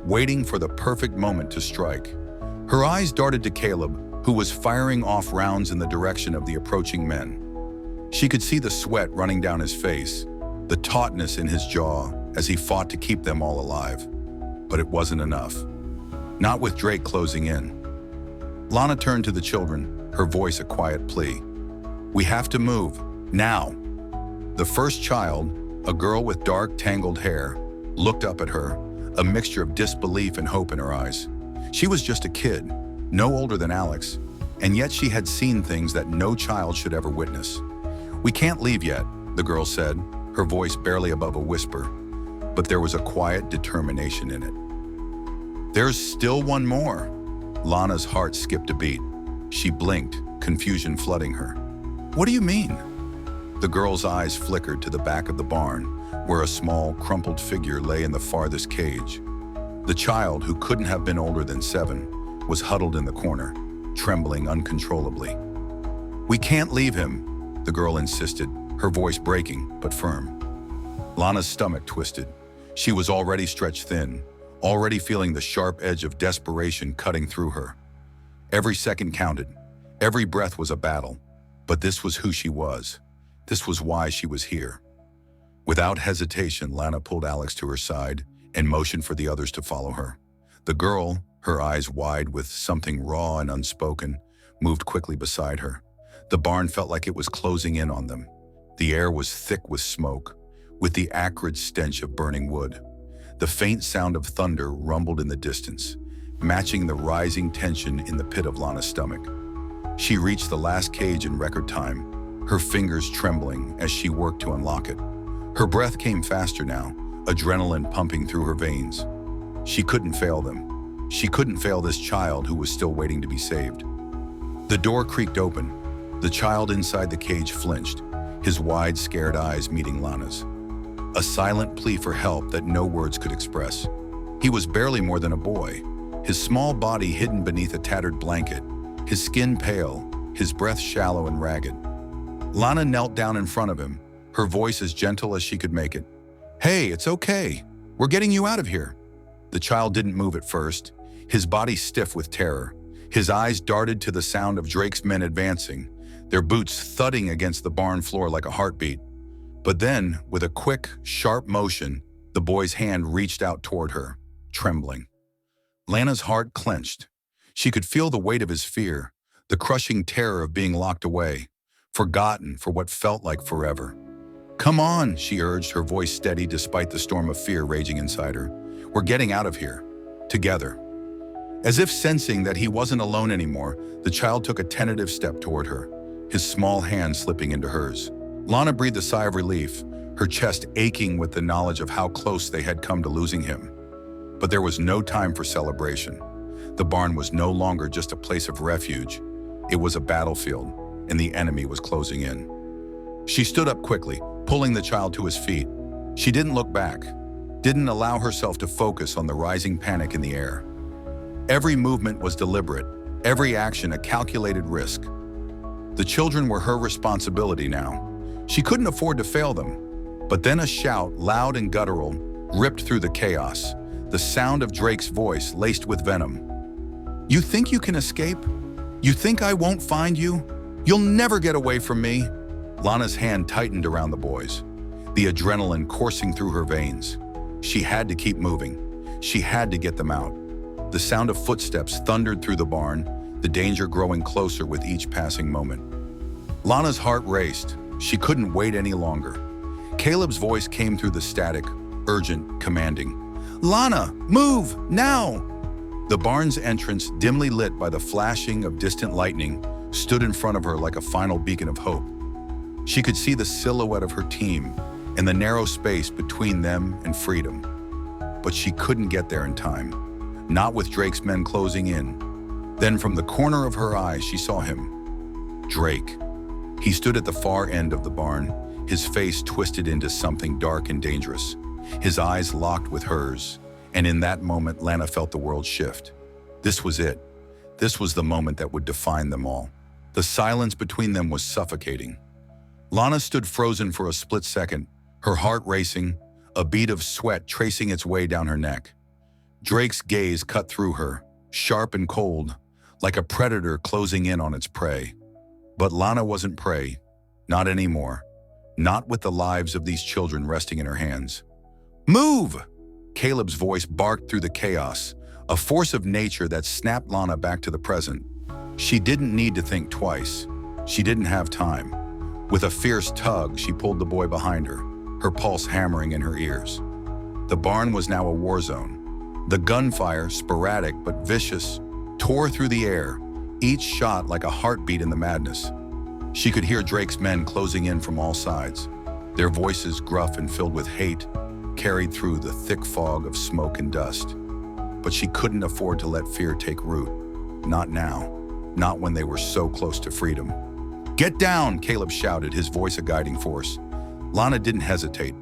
Speaker 1: waiting for the perfect moment to strike. Her eyes darted to Caleb, who was firing off rounds in the direction of the approaching men. She could see the sweat running down his face, the tautness in his jaw as he fought to keep them all alive. But it wasn't enough. Not with Drake closing in. Lana turned to the children, her voice a quiet plea. "We have to move, now." The first child, a girl with dark, tangled hair, looked up at her, a mixture of disbelief and hope in her eyes. She was just a kid, no older than Alex, and yet she had seen things that no child should ever witness. "We can't leave yet," the girl said, her voice barely above a whisper, but there was a quiet determination in it. "There's still one more." Lana's heart skipped a beat. She blinked, confusion flooding her. "What do you mean?" The girl's eyes flickered to the back of the barn, where a small, crumpled figure lay in the farthest cage. The child, who couldn't have been older than 7, was huddled in the corner, trembling uncontrollably. "We can't leave him," the girl insisted, her voice breaking but firm. Lana's stomach twisted. She was already stretched thin, already feeling the sharp edge of desperation cutting through her. Every second counted. Every breath was a battle. But this was who she was. This was why she was here. Without hesitation, Lana pulled Alex to her side and motioned for the others to follow her. The girl, her eyes wide with something raw and unspoken, moved quickly beside her. The barn felt like it was closing in on them. The air was thick with smoke, with the acrid stench of burning wood. The faint sound of thunder rumbled in the distance, matching the rising tension in the pit of Lana's stomach. She reached the last cage in record time, her fingers trembling as she worked to unlock it. Her breath came faster now, adrenaline pumping through her veins. She couldn't fail them. She couldn't fail this child who was still waiting to be saved. The door creaked open. The child inside the cage flinched, his wide, scared eyes meeting Lana's. A silent plea for help that no words could express. He was barely more than a boy, his small body hidden beneath a tattered blanket, his skin pale, his breath shallow and ragged. Lana knelt down in front of him, her voice as gentle as she could make it. "Hey, it's okay. We're getting you out of here." The child didn't move at first, his body stiff with terror. His eyes darted to the sound of Drake's men advancing, their boots thudding against the barn floor like a heartbeat. But then, with a quick, sharp motion, the boy's hand reached out toward her, trembling. Lana's heart clenched. She could feel the weight of his fear, the crushing terror of being locked away, forgotten for what felt like forever. "Come on," she urged, her voice steady despite the storm of fear raging inside her. "We're getting out of here. Together." As if sensing that he wasn't alone anymore, the child took a tentative step toward her, his small hand slipping into hers. Lana breathed a sigh of relief, her chest aching with the knowledge of how close they had come to losing him. But there was no time for celebration. The barn was no longer just a place of refuge. It was a battlefield, and the enemy was closing in. She stood up quickly, pulling the child to his feet. She didn't look back, didn't allow herself to focus on the rising panic in the air. Every movement was deliberate, every action a calculated risk. The children were her responsibility now. She couldn't afford to fail them. But then a shout, loud and guttural, ripped through the chaos, the sound of Drake's voice laced with venom. "You think you can escape? You think I won't find you? You'll never get away from me." Lana's hand tightened around the boys, the adrenaline coursing through her veins. She had to keep moving. She had to get them out. The sound of footsteps thundered through the barn, the danger growing closer with each passing moment. Lana's heart raced. She couldn't wait any longer. Caleb's voice came through the static, urgent, commanding. "Lana, move, now!" The barn's entrance, dimly lit by the flashing of distant lightning, stood in front of her like a final beacon of hope. She could see the silhouette of her team and the narrow space between them and freedom. But she couldn't get there in time, not with Drake's men closing in. Then from the corner of her eye, she saw him. Drake. He stood at the far end of the barn, his face twisted into something dark and dangerous, his eyes locked with hers, and in that moment, Lana felt the world shift. This was it. This was the moment that would define them all. The silence between them was suffocating. Lana stood frozen for a split second, her heart racing, a bead of sweat tracing its way down her neck. Drake's gaze cut through her, sharp and cold, like a predator closing in on its prey. But Lana wasn't prey, not anymore, not with the lives of these children resting in her hands. "Move!" Caleb's voice barked through the chaos, a force of nature that snapped Lana back to the present. She didn't need to think twice. She didn't have time. With a fierce tug, she pulled the boy behind her, her pulse hammering in her ears. The barn was now a war zone. The gunfire, sporadic but vicious, tore through the air, each shot like a heartbeat in the madness. She could hear Drake's men closing in from all sides, their voices gruff and filled with hate, carried through the thick fog of smoke and dust. But she couldn't afford to let fear take root. Not now. Not when they were so close to freedom. "Get down!" Caleb shouted, his voice a guiding force. Lana didn't hesitate.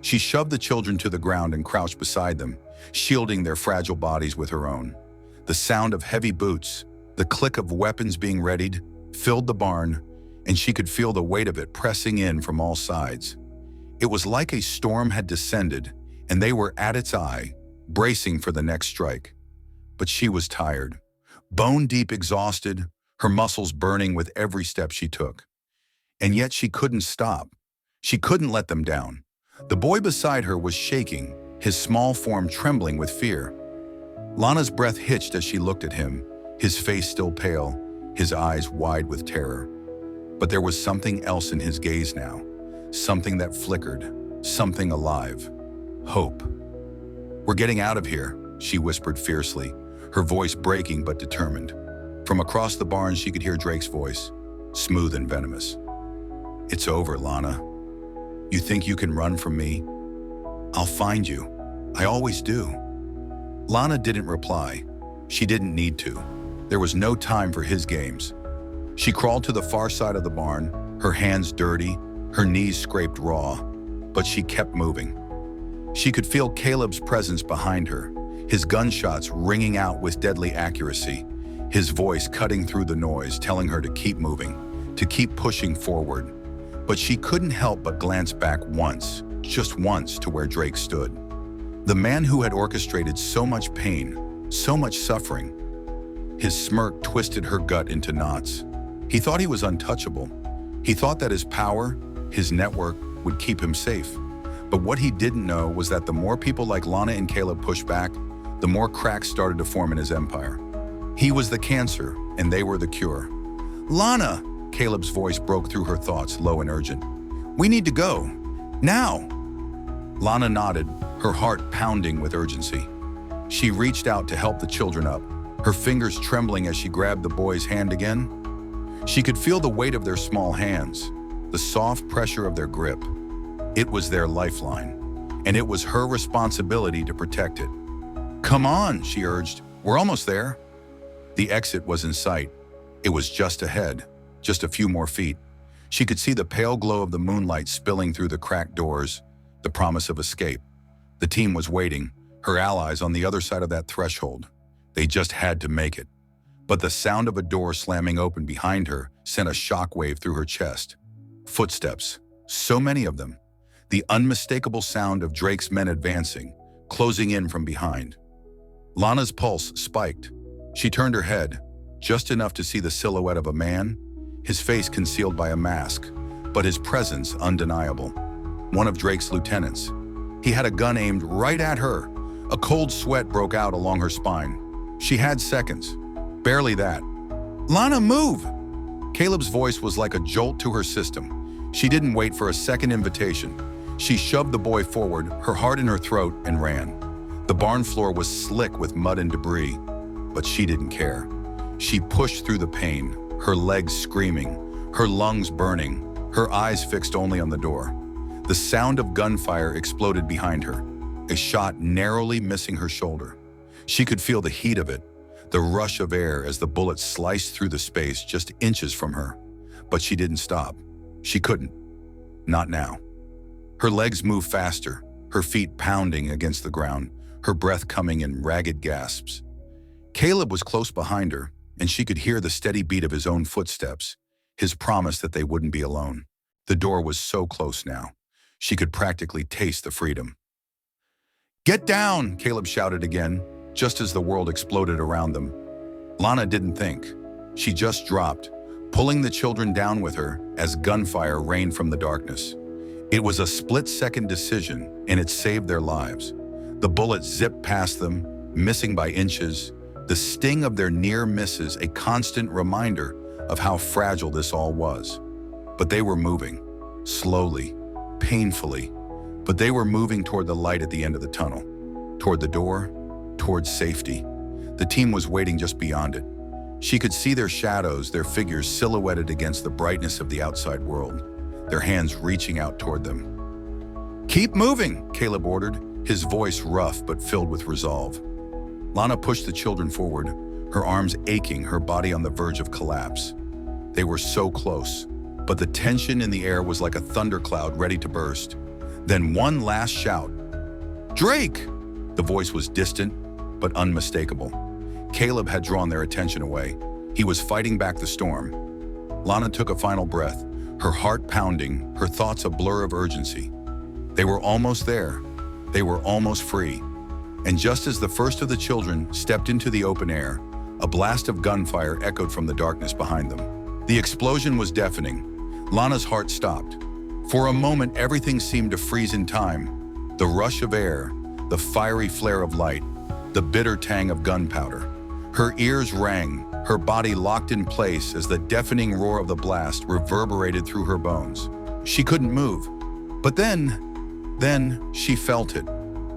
Speaker 1: She shoved the children to the ground and crouched beside them, shielding their fragile bodies with her own. The sound of heavy boots, the click of weapons being readied, filled the barn, and she could feel the weight of it pressing in from all sides. It was like a storm had descended, and they were at its eye, bracing for the next strike. But she was tired, bone-deep exhausted, her muscles burning with every step she took. And yet she couldn't stop. She couldn't let them down. The boy beside her was shaking, his small form trembling with fear. Lana's breath hitched as she looked at him, his face still pale, his eyes wide with terror. But there was something else in his gaze now, something that flickered, something alive. Hope. "We're getting out of here," she whispered fiercely, her voice breaking but determined. From across the barn, she could hear Drake's voice, smooth and venomous. "It's over, Lana. You think you can run from me? I'll find you. I always do." Lana didn't reply. She didn't need to. There was no time for his games. She crawled to the far side of the barn, her hands dirty, her knees scraped raw, but she kept moving. She could feel Caleb's presence behind her, his gunshots ringing out with deadly accuracy, his voice cutting through the noise, telling her to keep moving, to keep pushing forward. But she couldn't help but glance back once, just once, to where Drake stood. The man who had orchestrated so much pain, so much suffering. His smirk twisted her gut into knots. He thought he was untouchable. He thought that his power, his network, would keep him safe. But what he didn't know was that the more people like Lana and Caleb pushed back, the more cracks started to form in his empire. He was the cancer, and they were the cure. "Lana!" Caleb's voice broke through her thoughts, low and urgent. "We need to go. Now!" Lana nodded, her heart pounding with urgency. She reached out to help the children up, her fingers trembling as she grabbed the boy's hand again. She could feel the weight of their small hands, the soft pressure of their grip. It was their lifeline, and it was her responsibility to protect it. "Come on," she urged. "We're almost there." The exit was in sight. It was just ahead, just a few more feet. She could see the pale glow of the moonlight spilling through the cracked doors, the promise of escape. The team was waiting, her allies on the other side of that threshold. They just had to make it. But the sound of a door slamming open behind her sent a shockwave through her chest. Footsteps, so many of them. The unmistakable sound of Drake's men advancing, closing in from behind. Lana's pulse spiked. She turned her head, just enough to see the silhouette of a man, his face concealed by a mask, but his presence undeniable. One of Drake's lieutenants. He had a gun aimed right at her. A cold sweat broke out along her spine. She had seconds. Barely that. "Lana, move!" Caleb's voice was like a jolt to her system. She didn't wait for a second invitation. She shoved the boy forward, her heart in her throat, and ran. The barn floor was slick with mud and debris, but she didn't care. She pushed through the pain, her legs screaming, her lungs burning, her eyes fixed only on the door. The sound of gunfire exploded behind her, a shot narrowly missing her shoulder. She could feel the heat of it, the rush of air as the bullet sliced through the space just inches from her. But she didn't stop. She couldn't. Not now. Her legs moved faster, her feet pounding against the ground, her breath coming in ragged gasps. Caleb was close behind her, and she could hear the steady beat of his own footsteps, his promise that they wouldn't be alone. The door was so close now. She could practically taste the freedom. "Get down!" Caleb shouted again, just as the world exploded around them. Lana didn't think. She just dropped, pulling the children down with her as gunfire rained from the darkness. It was a split-second decision, and it saved their lives. The bullet zipped past them, missing by inches, the sting of their near misses a constant reminder of how fragile this all was. But they were moving, slowly, painfully, but they were moving toward the light at the end of the tunnel, toward the door, toward safety. The team was waiting just beyond it. She could see their shadows, their figures silhouetted against the brightness of the outside world, their hands reaching out toward them. "Keep moving," Caleb ordered, his voice rough but filled with resolve. Lana pushed the children forward, her arms aching, her body on the verge of collapse. They were so close, but the tension in the air was like a thundercloud ready to burst. Then one last shout. "Drake!" The voice was distant, but unmistakable. Caleb had drawn their attention away. He was fighting back the storm. Lana took a final breath, her heart pounding, her thoughts a blur of urgency. They were almost there. They were almost free. And just as the first of the children stepped into the open air, a blast of gunfire echoed from the darkness behind them. The explosion was deafening. Lana's heart stopped. For a moment, everything seemed to freeze in time. The rush of air, the fiery flare of light, the bitter tang of gunpowder. Her ears rang, her body locked in place as the deafening roar of the blast reverberated through her bones. She couldn't move. But then she felt it.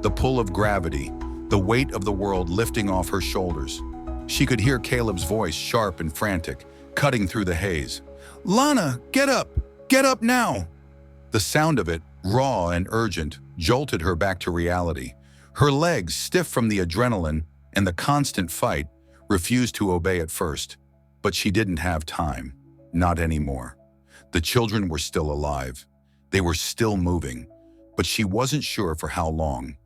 Speaker 1: The pull of gravity, the weight of the world lifting off her shoulders. She could hear Caleb's voice, sharp and frantic, cutting through the haze. "Lana, get up! Get up now!" The sound of it, raw and urgent, jolted her back to reality. Her legs, stiff from the adrenaline and the constant fight, refused to obey at first. But she didn't have time. Not anymore. The children were still alive. They were still moving. But she wasn't sure for how long.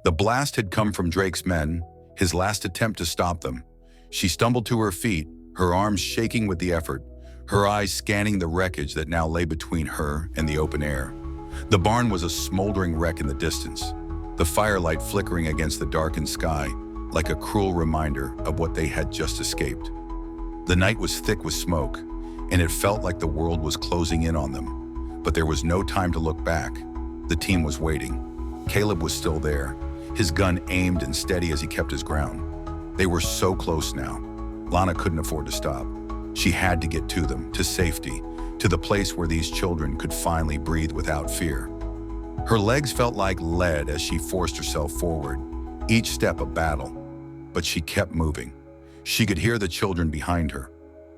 Speaker 1: The blast had come from Drake's men, his last attempt to stop them. She stumbled to her feet, her arms shaking with the effort, her eyes scanning the wreckage that now lay between her and the open air. The barn was a smoldering wreck in the distance, the firelight flickering against the darkened sky like a cruel reminder of what they had just escaped. The night was thick with smoke, and it felt like the world was closing in on them. But there was no time to look back. The team was waiting. Caleb was still there, his gun aimed and steady as he kept his ground. They were so close now. Lana couldn't afford to stop. She had to get to them, to safety, to the place where these children could finally breathe without fear. Her legs felt like lead as she forced herself forward, each step a battle. But she kept moving. She could hear the children behind her,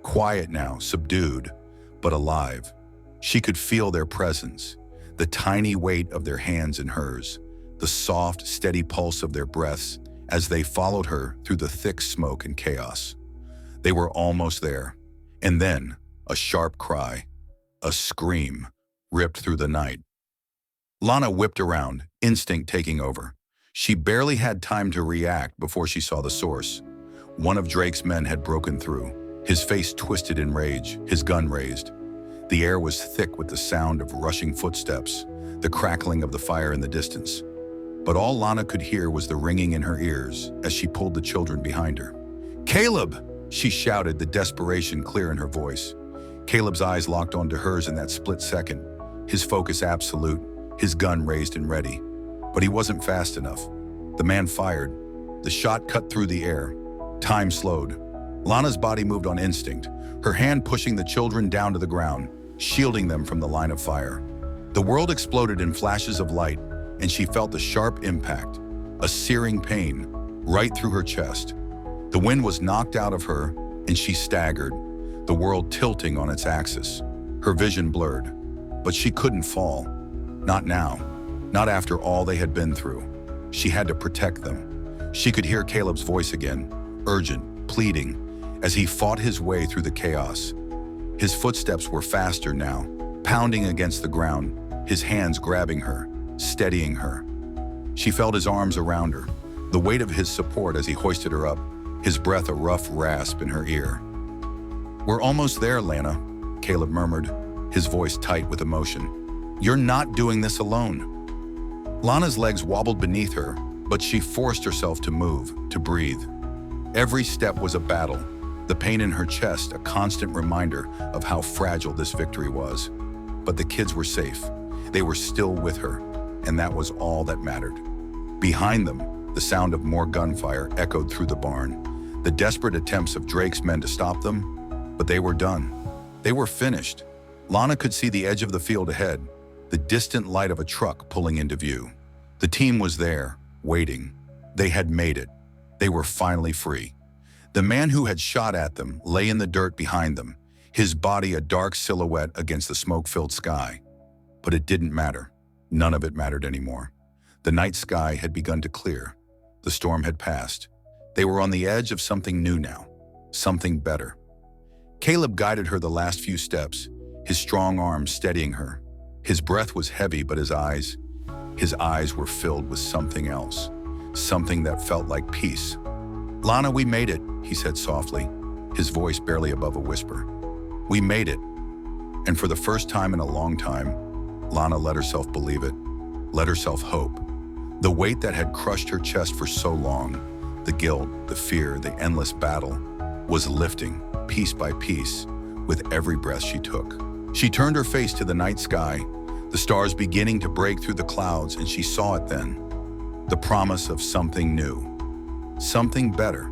Speaker 1: quiet now, subdued, but alive. She could feel their presence, the tiny weight of their hands in hers, the soft, steady pulse of their breaths as they followed her through the thick smoke and chaos. They were almost there, and then a sharp cry, a scream, ripped through the night. Lana whipped around, instinct taking over. She barely had time to react before she saw the source. One of Drake's men had broken through, his face twisted in rage, his gun raised. The air was thick with the sound of rushing footsteps, the crackling of the fire in the distance. But all Lana could hear was the ringing in her ears as she pulled the children behind her. "Caleb!" she shouted, the desperation clear in her voice. Caleb's eyes locked onto hers in that split second, his focus absolute, his gun raised and ready. But he wasn't fast enough. The man fired. The shot cut through the air. Time slowed. Lana's body moved on instinct, her hand pushing the children down to the ground, shielding them from the line of fire. The world exploded in flashes of light, and she felt the sharp impact, a searing pain, right through her chest. The wind was knocked out of her, and she staggered, the world tilting on its axis. Her vision blurred, but she couldn't fall. Not now, not after all they had been through. She had to protect them. She could hear Caleb's voice again, urgent, pleading, as he fought his way through the chaos. His footsteps were faster now, pounding against the ground, his hands grabbing her, steadying her. She felt his arms around her, the weight of his support as he hoisted her up, his breath a rough rasp in her ear. "We're almost there, Lana," Caleb murmured, his voice tight with emotion. "You're not doing this alone." Lana's legs wobbled beneath her, but she forced herself to move, to breathe. Every step was a battle, the pain in her chest a constant reminder of how fragile this victory was. But the kids were safe. They were still with her, and that was all that mattered. Behind them, the sound of more gunfire echoed through the barn, the desperate attempts of Drake's men to stop them, but they were done. They were finished. Lana could see the edge of the field ahead, the distant light of a truck pulling into view. The team was there, waiting. They had made it. They were finally free. The man who had shot at them lay in the dirt behind them, his body a dark silhouette against the smoke-filled sky. But it didn't matter. None of it mattered anymore. The night sky had begun to clear. The storm had passed. They were on the edge of something new now, something better. Caleb guided her the last few steps, his strong arms steadying her. His breath was heavy, but his eyes were filled with something else, something that felt like peace. "Lana, we made it," he said softly, his voice barely above a whisper. "We made it." And for the first time in a long time, Lana let herself believe it, let herself hope. The weight that had crushed her chest for so long, the guilt, the fear, the endless battle, was lifting, piece by piece, with every breath she took. She turned her face to the night sky, the stars beginning to break through the clouds, and she saw it then. The promise of something new, something better,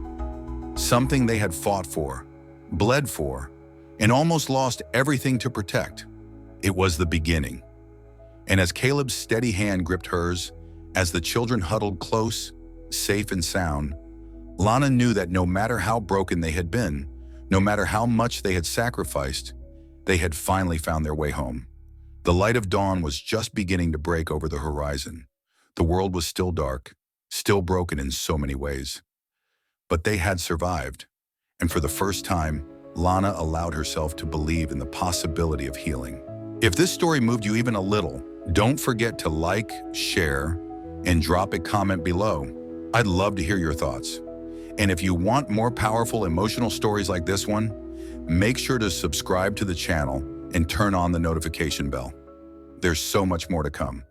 Speaker 1: something they had fought for, bled for, and almost lost everything to protect. It was the beginning. And as Caleb's steady hand gripped hers, as the children huddled close, safe and sound, Lana knew that no matter how broken they had been, no matter how much they had sacrificed, they had finally found their way home. The light of dawn was just beginning to break over the horizon. The world was still dark, still broken in so many ways. But they had survived, and for the first time, Lana allowed herself to believe in the possibility of healing. If this story moved you even a little, don't forget to like, share, and drop a comment below. I'd love to hear your thoughts. And if you want more powerful emotional stories like this one, make sure to subscribe to the channel and turn on the notification bell. There's so much more to come.